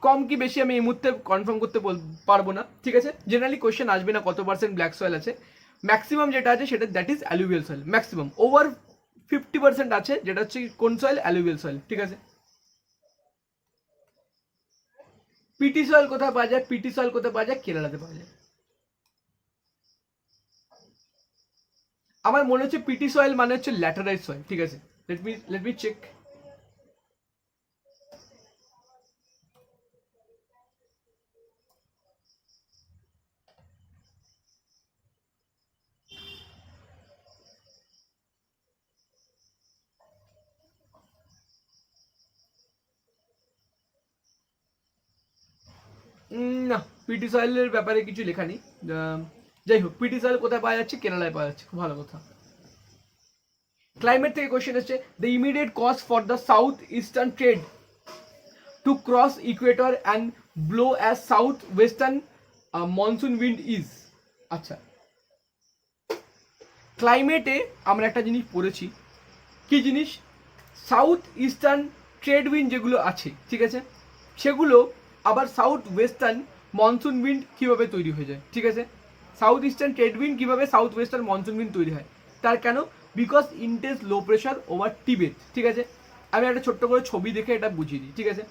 [SPEAKER 1] কম কি বেশি আমি এই মুহূর্তে কনফার্ম করতে পারবো না, ঠিক আছে। জেনারেলি কোয়েশ্চেন আসবে না কত পার্সেন্ট ব্ল্যাক সয়েল আছে, ম্যাক্সিমাম যেটা আছে সেটা that is alluvial soil. Maximum over 50% আছে, যেটা হচ্ছে কোন সয়েল, অ্যালুভিয়াল সয়েল, ঠিক আছে। পিটি সয়েল কোথায় পাওয়া যায়, পিটি সয়েল কোথায় পাওয়া যায়, কেরালাতে পাওয়া যায়। আমার মনে হচ্ছে পিটি সয়েল মানে হচ্ছে ল্যাটেরাইট সয়েল, ঠিক আছে। Let me check. না, পিটি সয়েলের ব্যাপারে কিছু লেখা নেই। যাই হোক, পিটি সয়েল কোথায় পাওয়া যাচ্ছে, কেরালায় পাওয়া যাচ্ছে, খুব ভালো কথা। ক্লাইমেট থেকে কোয়েশ্চেন এসছে, the immediate cause for the south eastern trade to cross equator and blow as south western monsoon wind is. আচ্ছা, ক্লাইমেটে আমরা একটা জিনিস পড়েছি, কি জিনিস, সাউথ ইস্টার্ন ট্রেড উইন্ড যেগুলো আছে, ঠিক আছে, সেগুলো আবার সাউথ ওয়েস্টার্ন মনসুন উইন্ড কীভাবে তৈরি হয়ে যায়, ঠিক আছে। সাউথ ইস্টার্ন ট্রেড উইন্ড কীভাবে সাউথ ওয়েস্টার্ন মনসুন উইন্ড তৈরি হয়, তার কেন, because intense low pressure over Tibet, ঠিক আছে। আমি একটা ছোট্ট করে ছবি দেখে এটা বুঝিয়ে দিই, ঠিক আছে।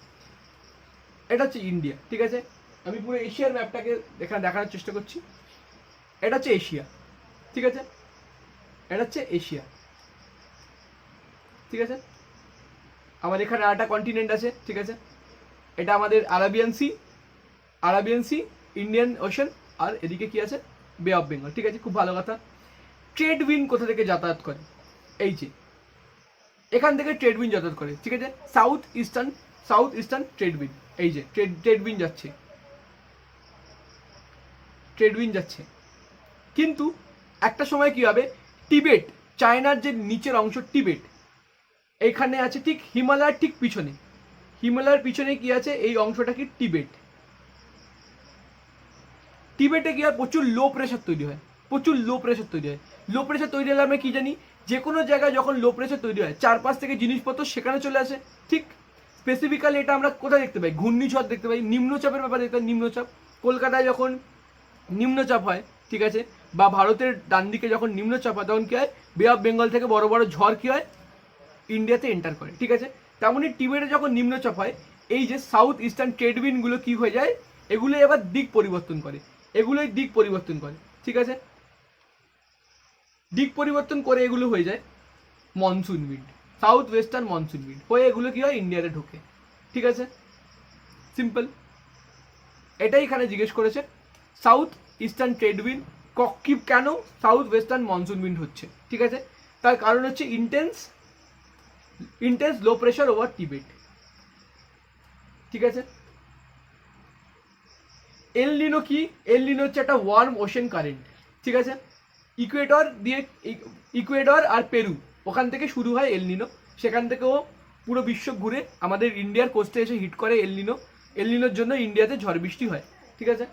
[SPEAKER 1] এটা হচ্ছে ইন্ডিয়া, ঠিক আছে। আমি পুরো এশিয়ার ম্যাপটাকে এখানে দেখানোর চেষ্টা করছি। এটা হচ্ছে এশিয়া, ঠিক আছে, এটা হচ্ছে এশিয়া, ঠিক আছে। আমার এখানে আরেকটা কন্টিনেন্ট আছে, ঠিক আছে। এটা আমাদের Arabian sea, Arabian sea, Indian ocean, আর এদিকে কি আছে, বে অফ বেঙ্গল, ঠিক আছে, খুব ভালো কথা। ট্রেড উইন্ড কোথা থেকে যাতায়াত করে? এই যে এখান থেকে ট্রেড উইন্ড যাতায়াত করে, ঠিক আছে, সাউথ ইস্টার্ন ট্রেড উইন্ড, এই যে ট্রেড উইন্ড যাচ্ছে, ট্রেড উইন্ড যাচ্ছে। কিন্তু একটা সময় কি হবে, টিবেট, চায়নার যে নিচের অংশ টিবেট, এইখানে আছে ঠিক হিমালয়ের ঠিক পিছনে, হিমালয়ের পিছনে কি আছে, এই অংশটা কি টিবেট। টিবেটে কি হয়, প্রচুর লো প্রেশার তৈরি হয়, প্রচুর লো প্রেশার তৈরি হয়। লো প্রেশার তৈরি হলে আমরা কি জানি, যে কোনো জায়গায় যখন লো প্রেশার তৈরি হয় চারপাশ থেকে জিনিসপত্র সেখানে চলে আসে। ঠিক স্পেসিফিক্যালি এটা আমরা কোথায় দেখতে পাই, ঘূর্ণিঝড় দেখতে পাই, নিম্নচাপের ব্যাপারে দেখতে পাই, নিম্নচাপ। কলকাতায় যখন নিম্নচাপ হয়, ঠিক আছে, বা ভারতের ডান দিকে যখন নিম্নচাপ হয় তখন কি হয়, বে অফ বেঙ্গল থেকে বড় বড় ঝড় কি হয়, ইন্ডিয়াতে এন্টার করে, ঠিক আছে। তেমনই টিবেটে যখন নিম্নচাপ হয়, এই যে সাউথ ইস্টার্ন ট্রেড উইন্ডগুলো কি হয়ে যায়, এগুলো এবার দিক পরিবর্তন করে, এগুলোই দিক পরিবর্তন করে, ঠিক আছে। দিক পরিবর্তন করে এগুলো হয়ে যায় monsoon wind, south western monsoon wind হয়ে এগুলো কি হয়, ইন্ডিয়াতে ঢোকে, ঠিক আছে, সিম্পল। এটাই এখানে জিজ্ঞেস করেছে, সাউথ ইস্টার্ন ট্রেড উইন্ড কেন সাউথ ওয়েস্টার্ন মনসুন উইন্ড হচ্ছে, ঠিক আছে। তার কারণ হচ্ছে intense low pressure over Tibet, ঠিক আছে। এল নিনো কি, এল নিনো হচ্ছে একটা ওয়ার্ম ওশেন কারেন্ট, ঠিক আছে। ইকুয়েডর আর পেরু, ওখান থেকে শুরু হয় এল নিনো, সেখান থেকেও পুরো বিশ্ব ঘুরে আমাদের ইন্ডিয়ার কোস্টে এসে হিট করে এল নিনো। এল নিনোর জন্য ইন্ডিয়াতে ঝড় বৃষ্টি হয়, ঠিক আছে।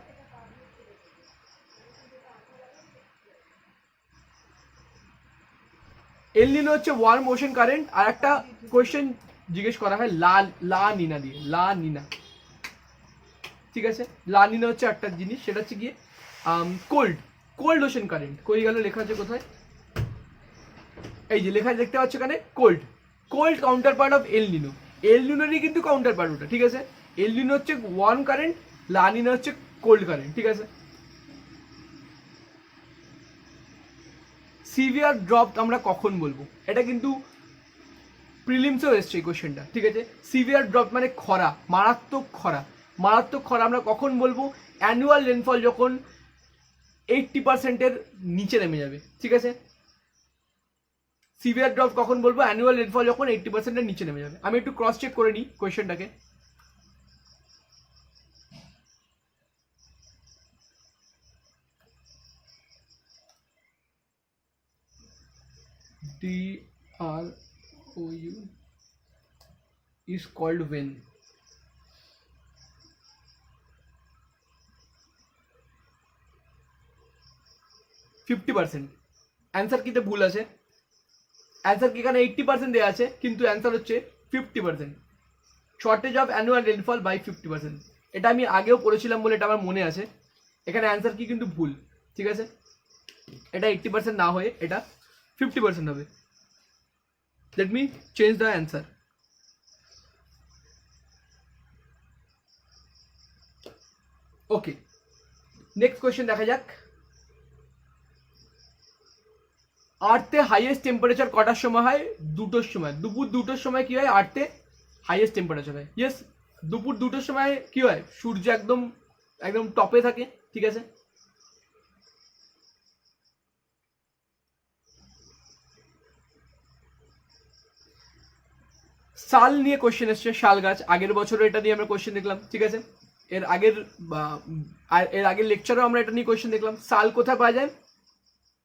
[SPEAKER 1] এল নিনো হচ্ছে ওয়ার্ম ওশেন কারেন্ট। আর একটা কোয়েশ্চেন জিজ্ঞেস করা হয় লা নিনা দিয়ে, লা নিনা, ঠিক আছে। লা নিনা হচ্ছে একটা জিনিস, সেটা হচ্ছে গিয়ে কোল্ড ওশেন কারেন্ট। কই গেল, লেখা আছে কোথায়, এই যে লেখা দেখতে পাচ্ছ এখানে, কোল্ড কাউন্টার পার্ট অফ এল নিনো। এল নিনোরই কিন্তু কাউন্টার পার্ট ওটা, ঠিক আছে। এল নিনো হচ্ছে ওয়ার্ম কারেন্ট, লা নিনা হচ্ছে কোল্ড কারেন্ট, ঠিক আছে। সিভিয়ার ড্রপ আমরা কখন বলবো, এটা কিন্তু প্রিলিমসেও এসছে এই কোশ্চেনটা, ঠিক আছে। সিভিয়ার ড্রপ মানে খরা, মারাত্মক খরা, মারাত্মক খরা আমরা কখন বলবো, অ্যানুয়াল রেনফল যখন 80%-এর নিচে নেমে যাবে, ঠিক আছে। সিভিয়ার ড্রপ কখন বলবো, অ্যানুয়াল রেনফল যখন 80%-এর নিচে নেমে যাবে। আমি একটু ক্রস চেক করে নিই কোয়েশ্চেনটাকে। DROU is called when, $50। Answer কিতে ভুল আছে, অ্যান্সার কি এখানে 80% দেওয়া আছে, কিন্তু অ্যান্সার হচ্ছে 50%। Shortage of annual rainfall by 50%। এটা আমি আগেও পড়েছিলাম বলে এটা আমার মনে আছে। এখানে অ্যান্সার কি কিন্তু ভুল, ঠিক আছে। এটা 80% না হয়ে এটা 50% হবে। Let me change the answer. Okay, next question দেখা যাক। আর্থে হাইয়েস্ট টেম্পারেচার কটার সময় হয়, দুটোর সময়, দুপুর 2টোর সময় কি হয়, আর্থে হাইয়েস্ট টেম্পারেচার হয়। ইয়েস, দুপুর 2টোর সময় কি হয়, সূর্য একদম একদম টপে থাকে, ঠিক আছে। শাল নিয়ে কোশ্চেন এসছে, শাল গাছ, আগের বছরও এটা নিয়ে আমরা কোশ্চেন দেখলাম, ঠিক আছে। এর আগের লেকচারেও আমরা এটা নিয়ে কোশ্চেন দেখলাম। শাল কোথায় পাওয়া যায়,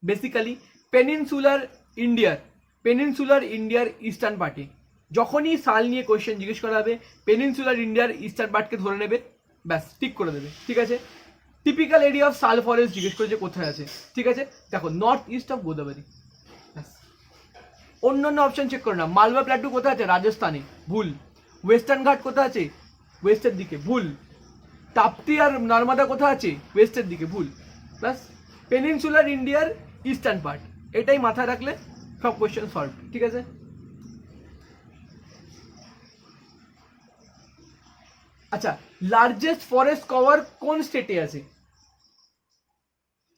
[SPEAKER 1] বেসিক্যালি পেনিনসুলার ইন্ডিয়ার ইস্টার্ন পার্টে। যখনই শাল নিয়ে কোয়েশ্চেন জিজ্ঞেস করা হবে, পেনিনসুলার ইন্ডিয়ার ইস্টার্ন পার্টকে ধরে নেবে, ব্যাস টিক করে দেবে, ঠিক আছে। টিপিক্যাল এরিয়া অফ শাল ফরেস্ট জিজ্ঞেস করেছে কোথায় আছে, ঠিক আছে। দেখো নর্থ ইস্ট অফ গোদাবরী, ব্যাস। অন্যান্য অপশন চেক করো না। মালবা প্ল্যাটু কোথায় আছে, রাজস্থানে, ভুল। ওয়েস্টার্ন ঘাট কোথায় আছে, ওয়েস্টের দিকে, ভুল। তাপ্তি আর নর্মদা কোথায় আছে, ওয়েস্টের দিকে, ভুল। ব্যাস, পেনিনসুলার ইন্ডিয়ার ইস্টার্ন পার্ট, এটাই মাথায় রাখলে সব কোয়েশ্চেন সলভ, ঠিক আছে। আচ্ছা, লার্জেস্ট ফরেস্ট কভার কোন স্টেটে আছে,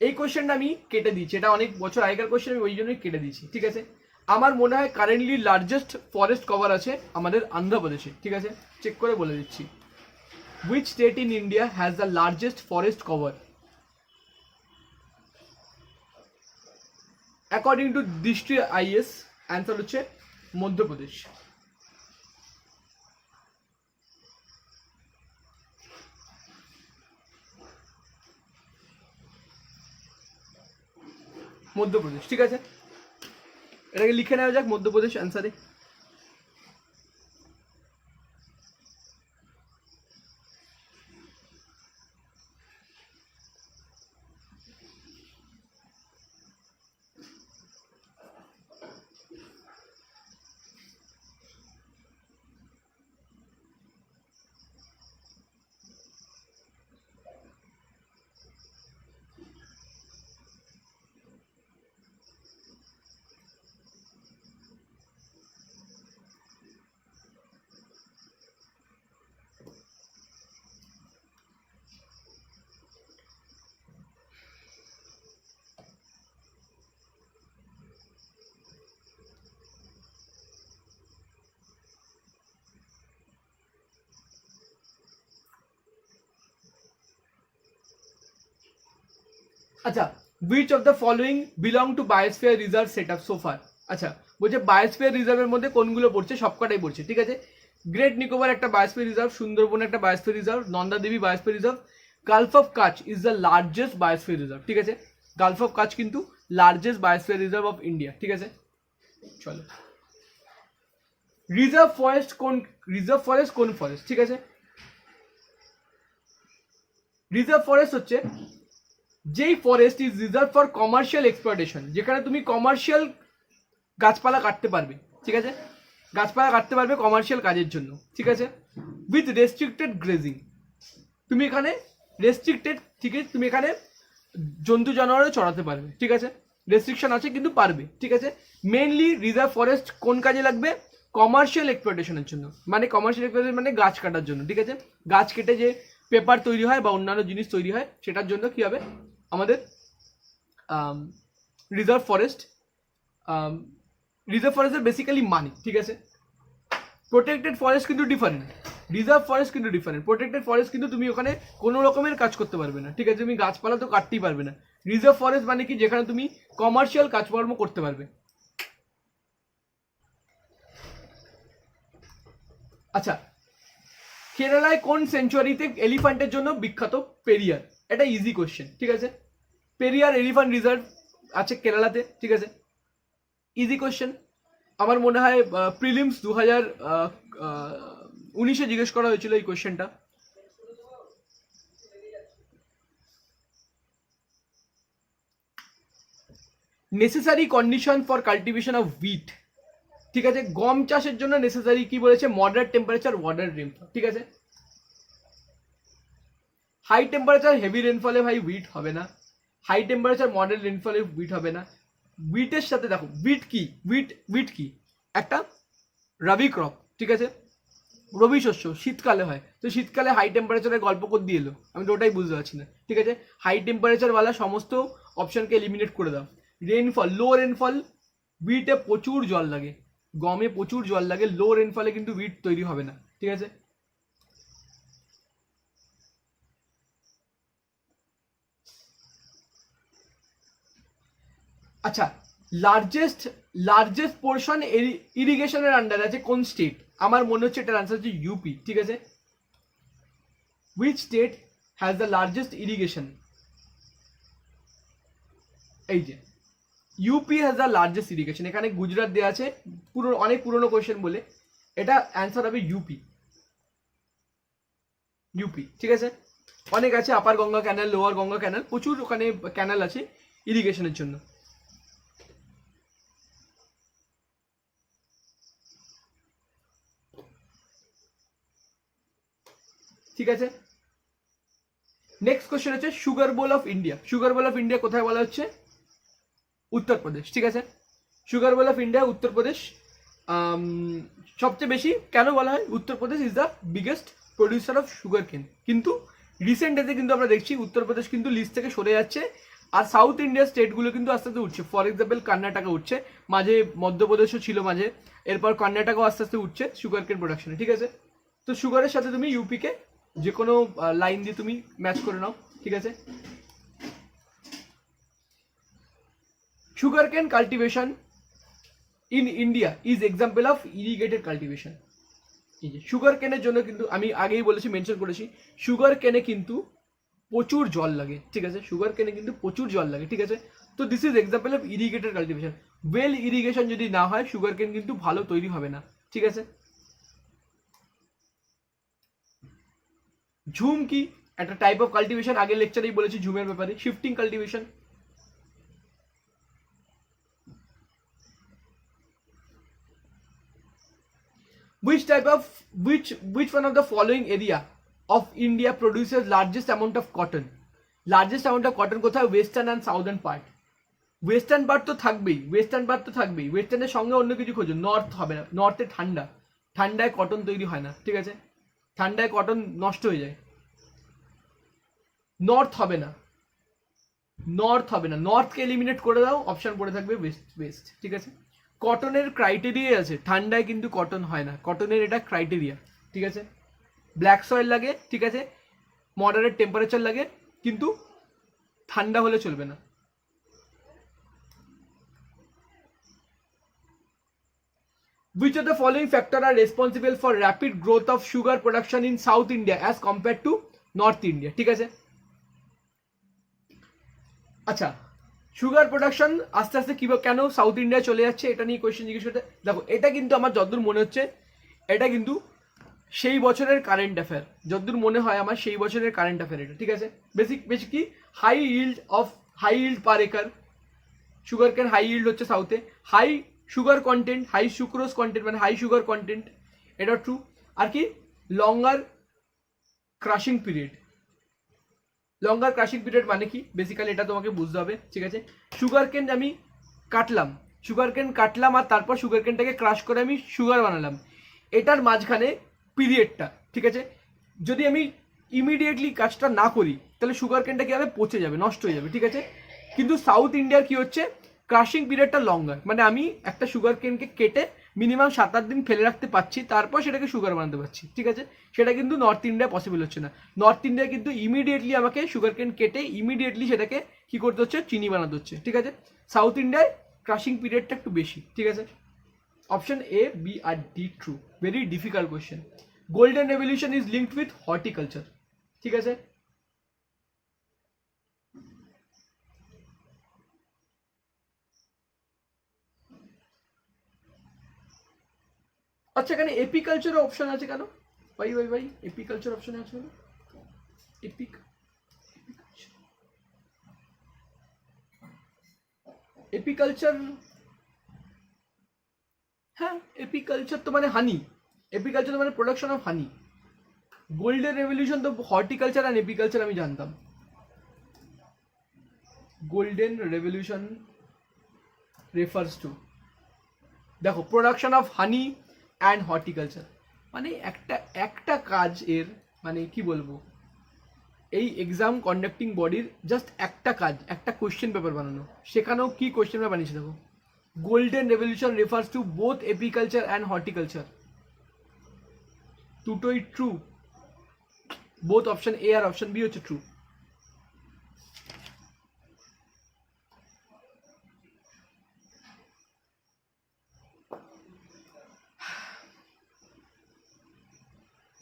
[SPEAKER 1] এই কোয়েশ্চেনটা আমি কেটে দিয়েছি, এটা অনেক বছর আগেকার কোয়েশ্চেন, আমি ওই জন্যই কেটে দিয়েছি, ঠিক আছে। আমার মনে হয় কারেন্টলি লার্জেস্ট ফরেস্ট কভার আছে আমাদের অন্ধ্রপ্রদেশে, ঠিক আছে, চেক করে বলে দিচ্ছি। Which state in India has the largest forest cover? According to দৃষ্টি আইএস অ্যান্সার হচ্ছে মধ্যপ্রদেশ। মধ্যপ্রদেশ, ঠিক আছে, এটাকে লিখে নেওয়া যাক মধ্যপ্রদেশ অ্যান্সারে। আচ্ছা, which of the following belong to biosphere reserve setup so far? আচ্ছা, বলছে বায়োস্ফিয়ার রিজার্ভের মধ্যে কোনগুলো পড়ছে, সবকটাই পড়ছে, ঠিক আছে। গ্রেট নিকোবর একটা বায়োস্ফিয়ার রিজার্ভ, সুন্দরবন একটা biosphere reserve, Nanda Devi biosphere reserve, gulf of Kutch is the largest biosphere reserve, ঠিক আছে। গালফ অফ কাচ কিন্তু largest biosphere reserve of India, ঠিক আছে। চলো, রিজার্ভ ফরেস্ট কোন ফরেস্ট, ঠিক আছে। রিজার্ভ ফরেস্ট হচ্ছে যেই forest is reserve for commercial exploitation, যেখানে তুমি কমার্শিয়াল গাছপালা কাটতে পারবে, ঠিক আছে, গাছপালা কাটতে পারবে কমার্শিয়াল কাজের জন্য, ঠিক আছে। উইথ রেস্ট্রিক্টেড গ্রেজিং, তুমি এখানে রেস্ট্রিক্টেড, ঠিক আছে, তুমি এখানে জন্তু জানোয়ারও চড়াতে পারবে, ঠিক আছে, রেস্ট্রিকশন আছে কিন্তু পারবে, ঠিক আছে। মেইনলি রিজার্ভ ফরেস্ট কোন কাজে লাগবে, কমার্শিয়াল এক্সপ্লয়টেশনের জন্য, মানে কমার্শিয়াল এক্সপ্লয়টেশন মানে গাছ কাটার জন্য, ঠিক আছে। গাছ কেটে যে পেপার তৈরি হয় বা অন্যান্য জিনিস তৈরি হয় সেটার জন্য কি হবে আমাদের রিজার্ভ ফরেস্টের বেসিক্যালি মানি, ঠিক আছে। প্রোটেক্টেড ফরেস্ট কিন্তু ডিফারেন্ট, রিজার্ভ ফরেস্ট কিন্তু ডিফারেন্ট। প্রোটেক্টেড ফরেস্ট কিন্তু তুমি ওখানে কোনো রকমের কাজ করতে পারবে না, ঠিক আছে, তুমি গাছপালা তো কাটতেই পারবে না। রিজার্ভ ফরেস্ট মানে কি, যেখানে তুমি কমার্শিয়াল কাজকর্ম করতে পারবে। আচ্ছা, কেরালায় কোন সেঞ্চুয়ারিতে এলিফ্যান্টের জন্য বিখ্যাত, পেরিয়ার, এটা ইজি কোশ্চেন, ঠিক আছে। পেরিয়ার এলিফ্যান্ট রিজার্ভ আছে কেরালাতে, ঠিক আছে, ইজি কোশ্চেন। আমার মনে হয় প্রিলিমস 2019-এ জিজ্ঞেস করা হয়েছিল এই কোশ্চেনটা। Necessary condition for cultivation of wheat, ঠিক আছে, গম চাষের জন্য নেসেসারি কি বলেছে, মডারেট টেম্পারেচার, ওয়াটার রেনফল, ঠিক আছে। হাই টেম্পারেচার হেভি রেনফলে ভাই হুইট হবে না, হাই টেম্পারেচার মডারেট রেনফলে হুইট হবে না। হুইটের সাথে দেখো হুইট কি একটা রবি ক্রপ, ঠিক আছে, রবি শস্য, শীতকালে হয়, তো শীতকালে হাই টেম্পারেচারের গল্প করে দিয়ে এলো, আমি তো ওটাই বুঝতে পারছি না, ঠিক আছে। হাই টেম্পারেচারওয়ালা সমস্ত অপশনকে এলিমিনেট করে দাও। রেনফল, লো রেনফল, হুইটে প্রচুর জল লাগে, গমে প্রচুর জল লাগে, লো রেনফলে কিন্তু হুইট তৈরি হবে না, ঠিক আছে। আচ্ছা, লার্জেস্ট পোর্শন ইরিগেশনের আন্ডারে আছে কোন স্টেট, আমার মনে হচ্ছে এটার আনসার হচ্ছে ইউপি, ঠিক আছে। Which state has the largest irrigation, এই যে UP has the largest irrigation, এখানে গুজরাট দেওয়া আছে, অনেক পুরনো কোয়েশ্চেন বলে, এটা অ্যান্সার হবে ইউপি, ঠিক আছে। অনেক আছে, upper Ganga canal, lower Ganga canal, প্রচুর ওখানে ক্যানাল আছে ইরিগেশনের জন্য। ঠিক আছে, নেক্সট কোশ্চেন হচ্ছে sugar bowl of India. Sugar bowl of India কোথায় বলা হচ্ছে, উত্তরপ্রদেশ, ঠিক আছে। Sugar bowl of India Uttar Pradesh, সবচেয়ে বেশি কেন বলা হয়, Uttar Pradesh is the biggest producer of sugar cane. কিন্তু রিসেন্ট ডেতে কিন্তু আমরা দেখছি উত্তরপ্রদেশ কিন্তু লিস্ট থেকে সরে যাচ্ছে, আর সাউথ ইন্ডিয়ার স্টেটগুলো কিন্তু আস্তে আস্তে উঠছে। ফর এক্সাম্পল কর্ণাটকা উঠছে, মাঝে মধ্যপ্রদেশও ছিল মাঝে, এরপর কর্ণাটকাও আস্তে আস্তে উঠছে সুগার কেন প্রোডাকশনে, ঠিক আছে। তো সুগারের সাথে তুমি ইউপিকে যে কোনো লাইন দিয়ে তুমি ম্যাচ করে নাও, ঠিক আছে। sugarcane cultivation in India is example of irrigated cultivation. এই যে সুগার কেনের জন্য কিন্তু আমি আগেই বলেছি, মেনশন করেছি, সুগার কেনে কিন্তু প্রচুর জল লাগে, ঠিক আছে, সুগার কেনে কিন্তু প্রচুর জল লাগে, ঠিক আছে। তো this is example of irrigated cultivation. Well irrigation যদি না হয় সুগার কেন কিন্তু ভালো তৈরি হবে না, ঠিক আছে। ঝুম কি একটা টাইপ অফ কাল্টিভেশন, আগের লেকচারেই বলেছি ঝুমের ব্যাপারে। Shifting cultivation, which one of the following area of India produces largest amount of cotton? Largest amount of cotton কোথায়? Western and southern part. Western part তো থাকবেই, ওয়েস্টার্নের সঙ্গে অন্য কিছু খোঁজো। নর্থ হবে না, নর্থে ঠান্ডায় কটন তৈরি হয় না, ঠিক আছে, ঠান্ডায় কটন নষ্ট হয়ে যায়। নর্থ হবে না, নর্থকে এলিমিনেট করে দাও, অপশন পড়ে থাকবে ওয়েস্ট, ঠিক আছে। কটনের ক্রাইটেরিয়া আছে, ঠান্ডায় কিন্তু কটন হয় না, কটনের এটা ক্রাইটেরিয়া, ঠিক আছে। ব্ল্যাক সয়েল লাগে, ঠিক আছে, মডারেট টেম্পারেচার লাগে, কিন্তু ঠান্ডা হলে চলবে না। Which of the following factors are responsible for rapid growth of sugar production in South India as compared to North India? ঠিক আছে। আচ্ছা, সুগার প্রোডাকশন আস্তে আস্তে কীভাবে কেন সাউথ ইন্ডিয়া চলে যাচ্ছে, এটা নিয়ে কোয়েশ্চেন জিজ্ঞেস করতে। দেখো, এটা কিন্তু আমার যতদূর মনে হচ্ছে এটা কিন্তু সেই বছরের কারেন্ট অ্যাফেয়ার, যতদূর মনে হয় আমার সেই বছরের কারেন্ট অ্যাফেয়ার এটা, ঠিক আছে। বেসিক কি high yield per acre, sugar cane high yield হচ্ছে সাউথে, high sugar content, high sucrose content মানে হাই সুগার কন্টেন্ট, এটা ট্রু। আর কি লঙ্গার ক্রাশিং পিরিয়ড, মানে কি বেসিক্যালি এটা তোমাকে বুঝতে হবে, ঠিক আছে। সুগার কেন আমি কাটলাম আর তারপর সুগার কেনটাকে ক্রাশ করে আমি সুগার বানালাম, এটার মাঝখানে পিরিয়ডটা, ঠিক আছে। যদি আমি ইমিডিয়েটলি কাজটা না করি তাহলে সুগার কেনটা কি হবে, পচে যাবে, নষ্ট হয়ে যাবে, ঠিক আছে। কিন্তু সাউথ ইন্ডিয়ার কি হচ্ছে, ক্রাশিং পিরিয়ডটা লঙ্গার, মানে আমি একটা সুগার কেনকে কেটে মিনিমাম 7-8 দিন ফেলে রাখতে পারছি, তারপর সেটাকে সুগার বানাতে পারছি, ঠিক আছে। সেটা কিন্তু নর্থ ইন্ডিয়া পসিবল হচ্ছে না। নর্থ ইন্ডিয়া কিন্তু ইমিডিয়েটলি আমাকে সুগার কেন কেটে ইমিডিয়েটলি সেটাকে কি করতে হচ্ছে, চিনি বানাতে হচ্ছে, ঠিক আছে। সাউথ ইন্ডিয়ায় ক্রাশিং পিরিয়ডটা একটু বেশি, ঠিক আছে। অপশন এ, বি আর D true. Very difficult question. Golden revolution is linked with horticulture, ঠিক আছে। আচ্ছা, এখানে এপিকালচার অপশন আছে কেন? ভাই এপিকালচার অপশনে আছে কেন? এপিকালচার, হ্যাঁ, এপিকালচার তো মানে হানি, এপিকালচার তো মানে production of honey. Golden revolution তো হর্টিকালচার আর এপিকালচার আমি জানতাম। গোল্ডেন রেভলিউশন রেফার্স টু, দেখো, production of honey and horticulture, মানে একটা কাজ এর, মানে কি বলবো, এই এক্সাম কন্ডাক্টিং বডির জাস্ট একটা কাজ, একটা কোয়েশ্চেন পেপার বানানো, সেখানেও কি কোয়েশ্চেন পেপার বানিয়েছে দেখো। Golden revolution refers to both apiculture and horticulture, দুটোই ট্রু। বোথ অপশন এ আর অপশন বি হচ্ছে ট্রু।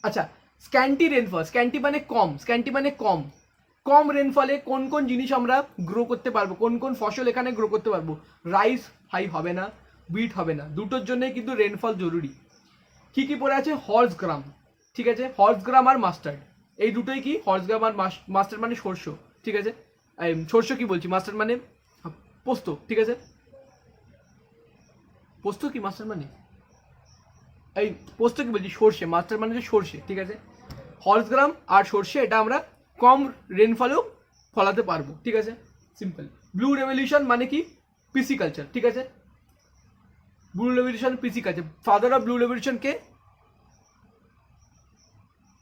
[SPEAKER 1] আচ্ছা, স্ক্যান্টি রেনফল, স্ক্যান্টি মানে কম রেনফলে কোন কোন জিনিস আমরা গ্রো করতে পারবো, কোন ফসল এখানে গ্রো করতে পারবো। রাইস হাই হবে না, উইট হবে না, দুটোর জন্যই কিন্তু রেনফল জরুরি। কি পড়ে আছে, হর্স গ্রাম, ঠিক আছে, হর্স গ্রাম আর মাস্টার্ড, এই দুটোই কি, হর্স গ্রাম আর মাস্টার্ড মানে সর্ষে, ঠিক আছে। সর্ষে কি বলছি, মাস্টার্ড মানে পোস্ত, ঠিক আছে। পোস্ত কি মাস্টার্ড মানে, এই পোস্ত কি বলছি, সর্ষে, মাস্টার মানে হচ্ছে সর্ষে, ঠিক আছে। হর্স গ্রাম আর সর্ষে এটা আমরা কম রেনফলেও ফলাতে পারবো, ঠিক আছে, সিম্পল। ব্লু রেভলিউশন মানে কি, পিসিকালচার, ঠিক আছে। Blue revolution pisciculture, father of blue revolution কে,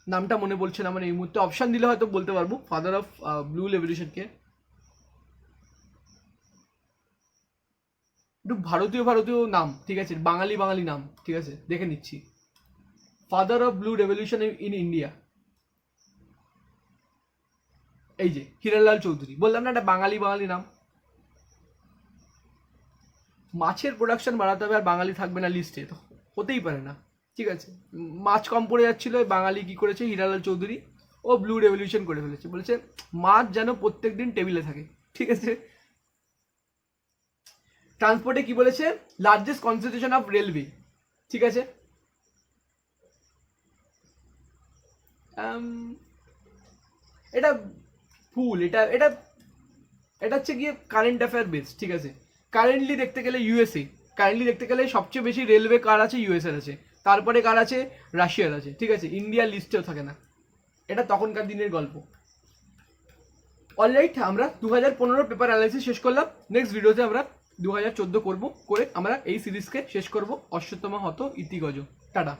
[SPEAKER 1] নামটা মনে পড়ছে না মানে এই মুহূর্তে, অপশন দিলে হয়তো বলতে পারবো ফাদার অফ ব্লু রেভলিউশন কে। একটু ভারতীয় নাম, ঠিক আছে, বাঙালি নাম, ঠিক আছে, দেখে নিচ্ছি। Father of blue revolution in India, এই যে হিরালাল চৌধুরী, বললাম না, একটা বাঙালি নাম। মাছের প্রোডাকশন বাড়াতে হবে আর বাঙালি থাকবে না লিস্টে, তো হতেই পারে না। ঠিক আছে, মাছ কম পড়ে যাচ্ছিল, বাঙালি কি করেছে, হিরালাল চৌধুরী ও ব্লু রেভলিউশন করে ফেলেছে, বলেছে মাছ যেন প্রত্যেক দিন টেবিলে থাকে। ঠিক আছে, ট্রান্সপোর্টে কি বলেছে, লার্জেস্ট কনসেন্ট্রেশন অফ রেলওয়ে। ঠিক আছে, এটা ভুল, এটা এটা এটা হচ্ছে গিয়ে কারেন্ট অ্যাফেয়ার বেস। ঠিক আছে, কারেন্টলি দেখতে গেলে ইউএসএ, কারেন্টলি দেখতে গেলে সবচেয়ে বেশি রেলওয়ে কার আছে, ইউএসএর আছে, তারপরে কার আছে, রাশিয়ার আছে। ঠিক আছে, ইন্ডিয়ার লিস্টেও থাকে না, এটা তখনকার দিনের গল্প। অলরাইট, আমরা 2015 পেপার অ্যানালাইসিস শেষ করলাম। নেক্সট ভিডিওতে আমরা 2014 করবো, করে আমরা এই সিরিজকে শেষ করব, অশ্বত্থমা হত ইতিগজ। টাটা।